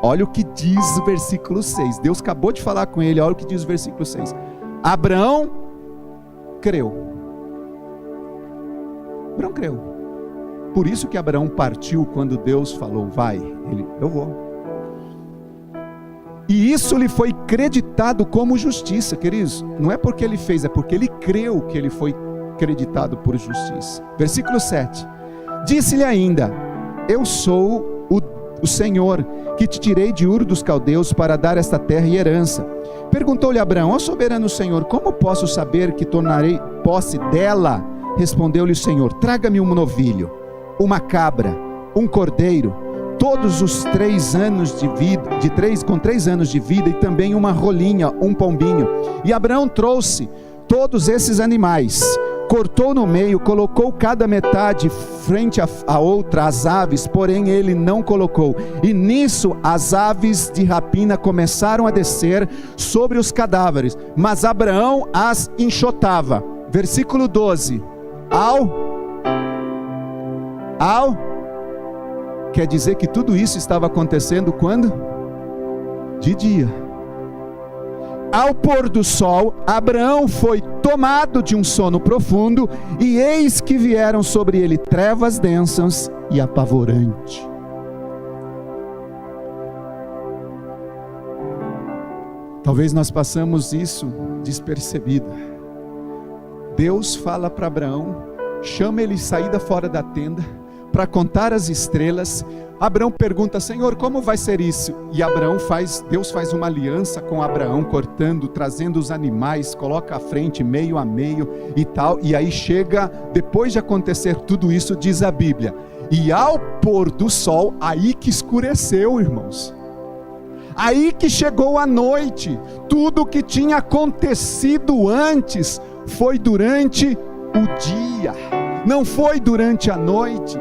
Olha o que diz o versículo 6. Deus acabou de falar com ele, olha o que diz o versículo 6. Abraão creu. Abraão creu. Por isso que Abraão partiu quando Deus falou: vai. Ele: eu vou. E isso lhe foi creditado como justiça, queridos. Não é porque ele fez, é porque ele creu que ele foi creditado por justiça. Versículo 7. Disse-lhe ainda: eu sou o Senhor, que te tirei de Ur dos Caldeus para dar esta terra em herança. Perguntou-lhe Abraão: ó soberano Senhor, como posso saber que tornarei posse dela? Respondeu-lhe o Senhor: traga-me um novilho, uma cabra, um cordeiro, todos os 3 anos de vida, com 3 anos de vida, e também uma rolinha, um pombinho. E Abraão trouxe todos esses animais, cortou no meio, colocou cada metade frente a outra, as aves, porém ele não colocou. E nisso as aves de rapina começaram a descer sobre os cadáveres, mas Abraão as enxotava. Versículo 12. Quer dizer que tudo isso estava acontecendo quando? De dia. Ao pôr do sol, Abraão foi tomado de um sono profundo, e eis que vieram sobre ele trevas densas e apavorantes. Talvez nós passamos isso despercebido. Deus fala para Abraão, chama ele saída fora da tenda, para contar as estrelas. Abraão pergunta: Senhor, como vai ser isso? E Deus faz uma aliança com Abraão, cortando, trazendo os animais, coloca à frente, meio a meio e tal. E aí chega, depois de acontecer tudo isso, diz a Bíblia, e ao pôr do sol, aí que escureceu, irmãos. Aí que chegou a noite. Tudo que tinha acontecido antes foi durante o dia, não foi durante a noite.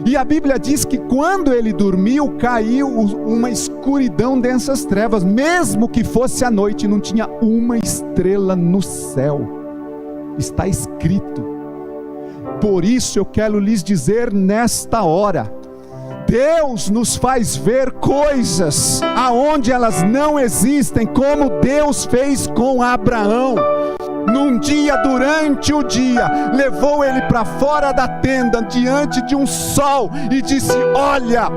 E a Bíblia diz que quando ele dormiu, caiu uma escuridão densas trevas. Mesmo que fosse a noite, não tinha uma estrela no céu. Está escrito. Por isso eu quero lhes dizer nesta hora, Deus nos faz ver coisas aonde elas não existem, como Deus fez com Abraão. Num dia, durante o dia, levou ele para fora da tenda, diante de um sol, e disse: olha.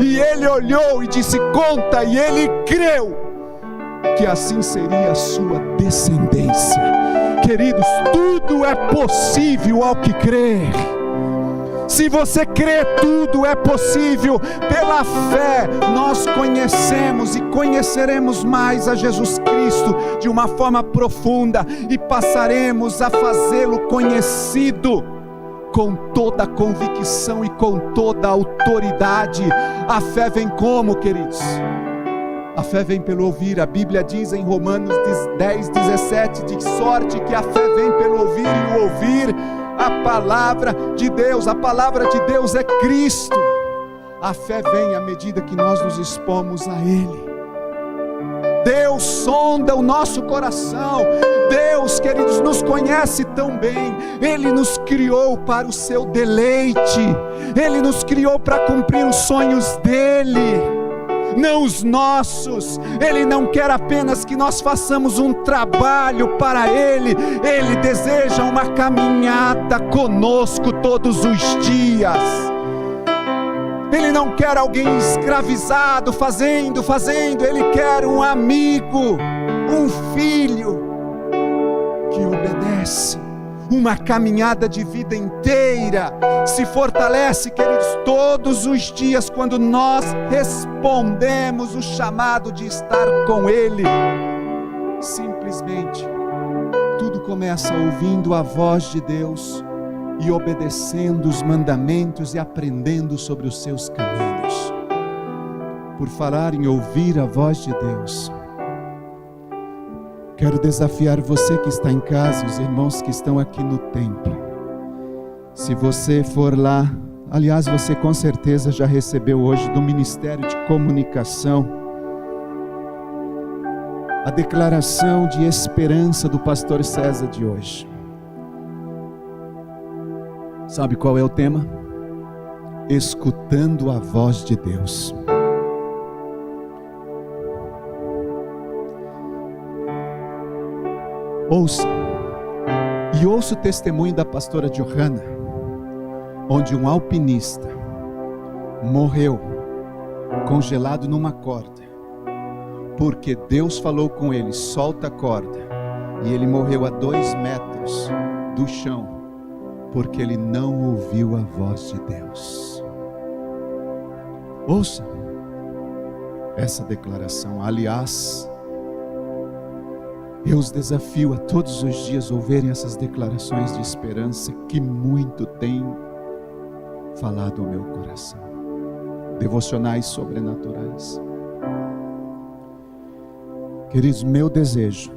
E ele olhou e disse: conta. E ele creu que assim seria a sua descendência. Queridos, tudo é possível ao que crer. Se você crê, tudo é possível. Pela fé nós conhecemos e conheceremos mais a Jesus Cristo de uma forma profunda, e passaremos a fazê-lo conhecido com toda a convicção e com toda a autoridade. A fé vem como, queridos? A fé vem pelo ouvir. A Bíblia diz em Romanos 10:17, de sorte que a fé vem pelo ouvir, e o ouvir a palavra de Deus. A palavra de Deus é Cristo. A fé vem à medida que nós nos expomos a Ele. Deus sonda o nosso coração. Deus, queridos, nos conhece tão bem. Ele nos criou para o seu deleite. Ele nos criou para cumprir os sonhos dEle, não os nossos. Ele não quer apenas que nós façamos um trabalho para Ele. Ele deseja uma caminhada conosco todos os dias. Ele não quer alguém escravizado, fazendo. Ele quer um amigo, um filho que obedece. Uma caminhada de vida inteira. Se fortalece, queridos, todos os dias, quando nós respondemos o chamado de estar com Ele. Simplesmente, tudo começa ouvindo a voz de Deus e obedecendo os mandamentos e aprendendo sobre os seus caminhos. Por falar em ouvir a voz de Deus, quero desafiar você que está em casa, os irmãos que estão aqui no templo. Se você for lá, aliás, você com certeza já recebeu hoje do Ministério de Comunicação a declaração de esperança do pastor César de hoje. Sabe qual é o tema? Escutando a voz de Deus. Ouça o testemunho da pastora Johanna, onde um alpinista morreu congelado numa corda, porque Deus falou com ele: solta a corda, e ele morreu a 2 metros do chão, porque ele não ouviu a voz de Deus. Ouça essa declaração. Aliás, eu os desafio a todos os dias ouvirem essas declarações de esperança, que muito tem falado ao meu coração. Devocionais sobrenaturais. Queridos, meu desejo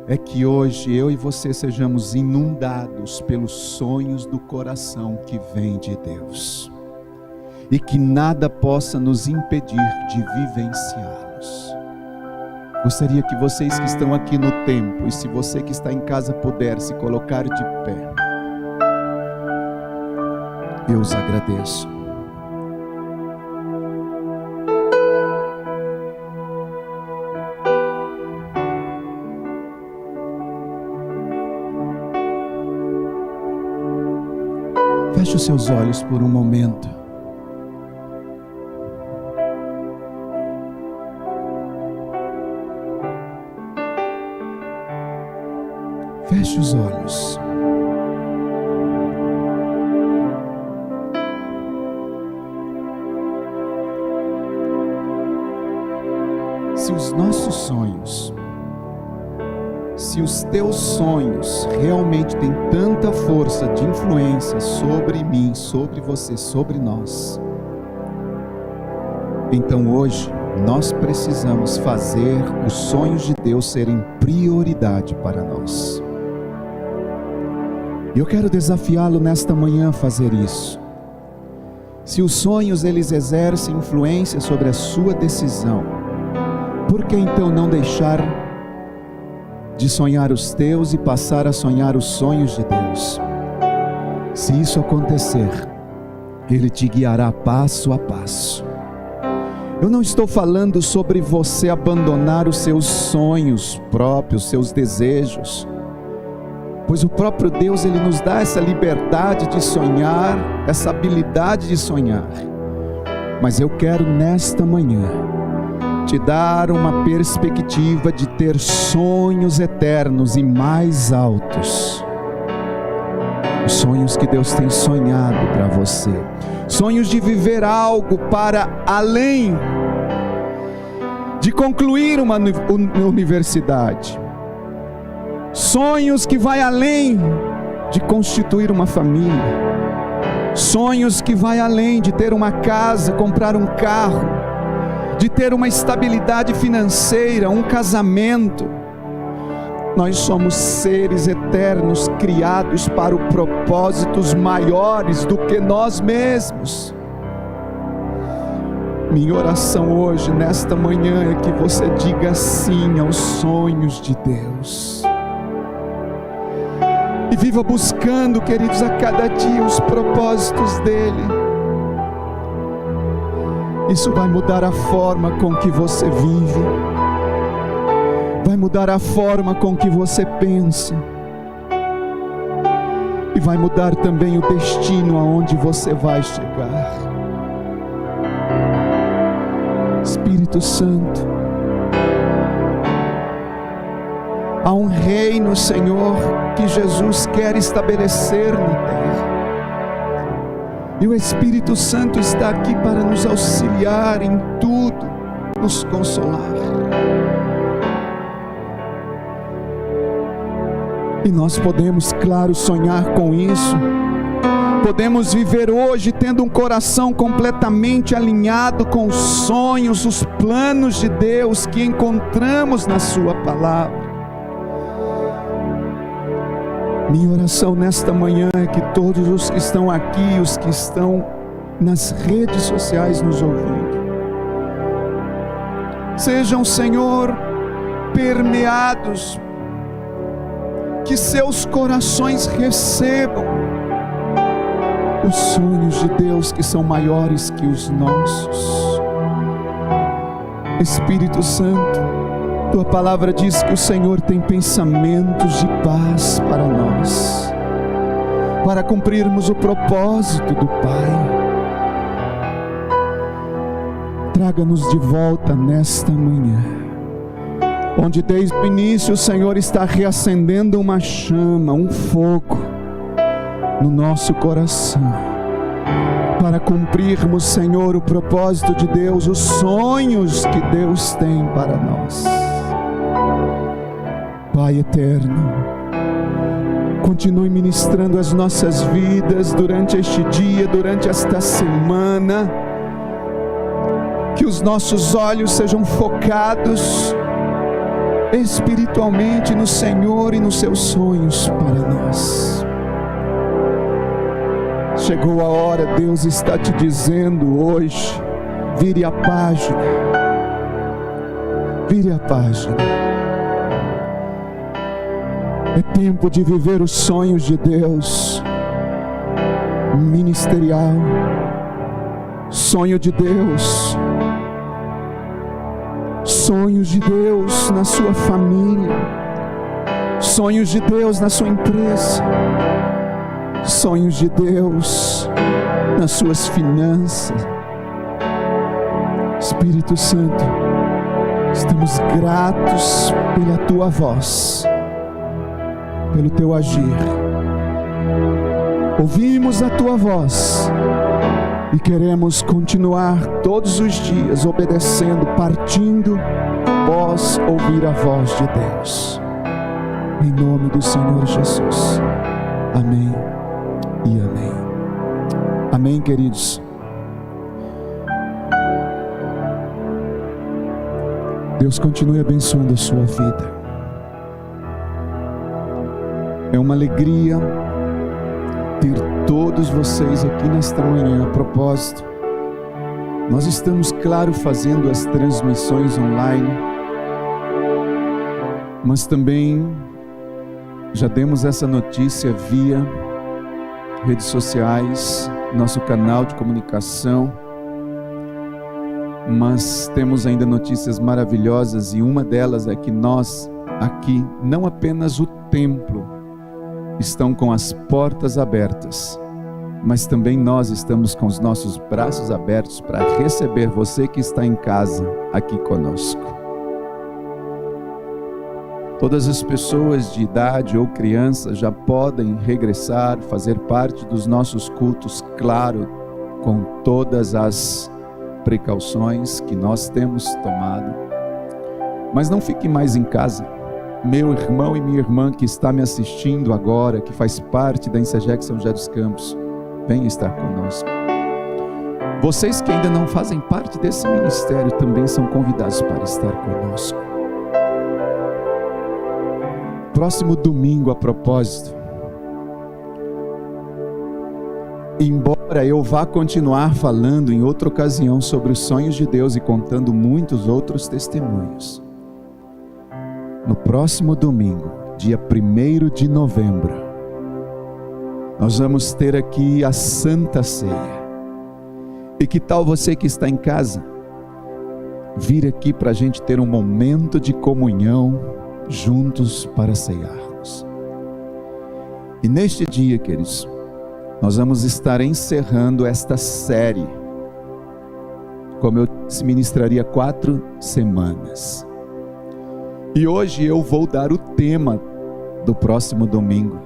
é que hoje eu e você sejamos inundados pelos sonhos do coração que vem de Deus, e que nada possa nos impedir de vivenciá-los. Gostaria que vocês que estão aqui no templo, e se você que está em casa puder se colocar de pé, eu os agradeço. Feche os seus olhos por um momento. Feche os olhos. Se os nossos sonhos, se os teus sonhos realmente têm tanta força de influência sobre mim, sobre você, sobre nós, então hoje nós precisamos fazer os sonhos de Deus serem prioridade para nós. E eu quero desafiá-lo nesta manhã a fazer isso. Se os sonhos eles exercem influência sobre a sua decisão, por que então não deixar de sonhar os teus e passar a sonhar os sonhos de Deus? Se isso acontecer, Ele te guiará passo a passo. Eu não estou falando sobre você abandonar os seus sonhos próprios, seus desejos, pois o próprio Deus, Ele nos dá essa liberdade de sonhar, essa habilidade de sonhar. Mas eu quero nesta manhã te dar uma perspectiva de ter sonhos eternos e mais altos. Os sonhos que Deus tem sonhado para você. Sonhos de viver algo para além de concluir uma universidade. Sonhos que vai além de constituir uma família. Sonhos que vai além de ter uma casa, comprar um carro, de ter uma estabilidade financeira, um casamento. Nós somos seres eternos, criados para propósitos maiores do que nós mesmos. Minha oração hoje, nesta manhã, é que você diga sim aos sonhos de Deus. E viva buscando, queridos, a cada dia os propósitos dEle. Isso vai mudar a forma com que você vive, vai mudar a forma com que você pensa, e vai mudar também o destino aonde você vai chegar. Espírito Santo, há um reino, Senhor, que Jesus quer estabelecer na terra. E o Espírito Santo está aqui para nos auxiliar em tudo, nos consolar. E nós podemos, claro, sonhar com isso. Podemos viver hoje tendo um coração completamente alinhado com os sonhos, os planos de Deus que encontramos na Sua Palavra. Minha oração nesta manhã é que todos os que estão aqui, os que estão nas redes sociais nos ouvindo, sejam, Senhor, permeados, que seus corações recebam os sonhos de Deus que são maiores que os nossos. Espírito Santo, Tua palavra diz que o Senhor tem pensamentos de paz para nós, para cumprirmos o propósito do Pai. Traga-nos de volta nesta manhã, onde desde o início o Senhor está reacendendo uma chama, um fogo no nosso coração, para cumprirmos, Senhor, o propósito de Deus, os sonhos que Deus tem para nós. Pai eterno, continue ministrando as nossas vidas durante este dia, durante esta semana. Que os nossos olhos sejam focados espiritualmente no Senhor e nos seus sonhos para nós. Chegou a hora, Deus está te dizendo hoje: vire a página, vire a página. É tempo de viver os sonhos de Deus, ministerial, sonho de Deus, sonhos de Deus na sua família, sonhos de Deus na sua empresa, sonhos de Deus nas suas finanças. Espírito Santo, estamos gratos pela tua voz, pelo teu agir. Ouvimos a tua voz e queremos continuar todos os dias obedecendo, partindo após ouvir a voz de Deus. Em nome do Senhor Jesus. Amém e amém. Amém, queridos. Deus continue abençoando a sua vida. É uma alegria ter todos vocês aqui nesta manhã. A propósito, nós estamos, claro, fazendo as transmissões online, mas também já demos essa notícia via redes sociais, nosso canal de comunicação, mas temos ainda notícias maravilhosas, e uma delas é que nós aqui, não apenas o templo estão com as portas abertas, mas também nós estamos com os nossos braços abertos para receber você que está em casa aqui conosco. Todas as pessoas de idade ou crianças já podem regressar, fazer parte dos nossos cultos, claro, com todas as precauções que nós temos tomado. Mas não fique mais em casa. Meu irmão e minha irmã que está me assistindo agora, que faz parte da Insegec São José dos Campos, venha estar conosco. Vocês que ainda não fazem parte desse ministério também são convidados para estar conosco. Próximo domingo, a propósito, embora eu vá continuar falando em outra ocasião sobre os sonhos de Deus e contando muitos outros testemunhos, no próximo domingo, dia 1º de novembro, nós vamos ter aqui a Santa Ceia. E que tal você que está em casa, vir aqui para a gente ter um momento de comunhão juntos para ceiarmos. E neste dia, queridos, nós vamos estar encerrando esta série. Como eu disse, ministraria 4 semanas. E hoje eu vou dar o tema do próximo domingo.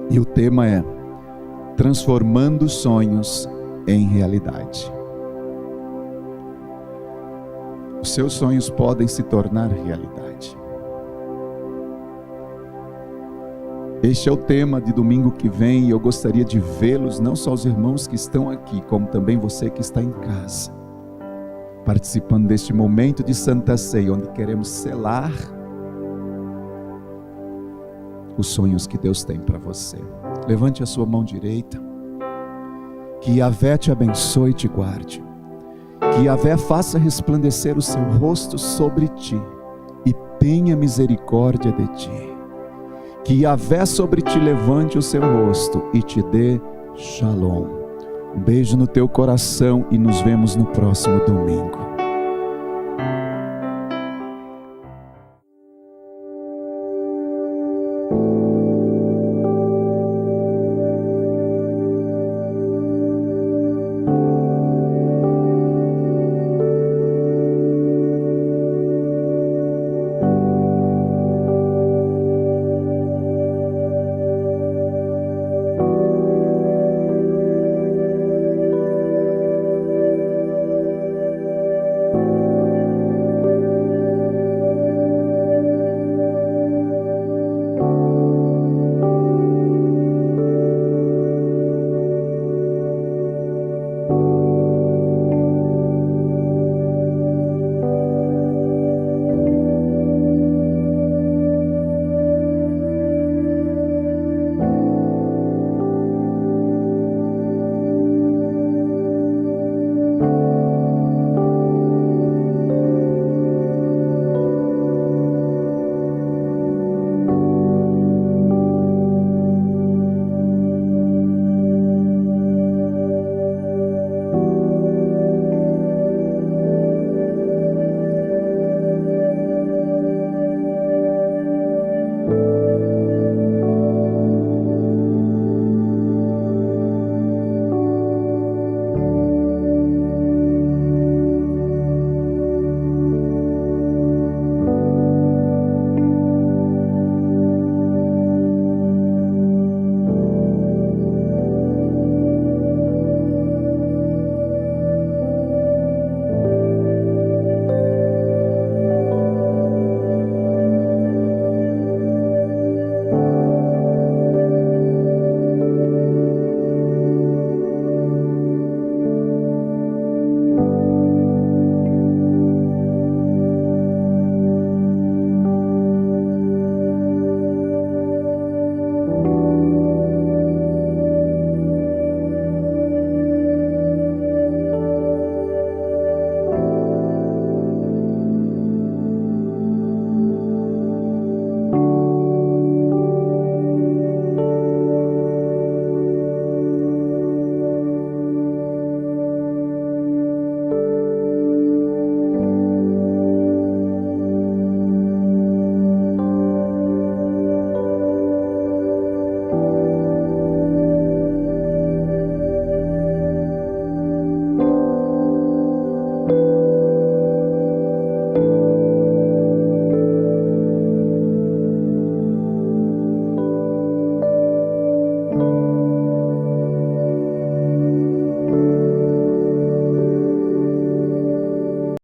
E o tema é transformando sonhos em realidade. Os seus sonhos podem se tornar realidade. Este é o tema de domingo que vem, e eu gostaria de vê-los, não só os irmãos que estão aqui, como também você que está em casa, participando deste momento de Santa Ceia, onde queremos selar os sonhos que Deus tem para você. Levante a sua mão direita. Que Yahvé te abençoe e te guarde. Que Yahvé faça resplandecer o seu rosto sobre ti e tenha misericórdia de ti. Que Yahvé sobre ti levante o seu rosto e te dê shalom. Um beijo no teu coração e nos vemos no próximo domingo.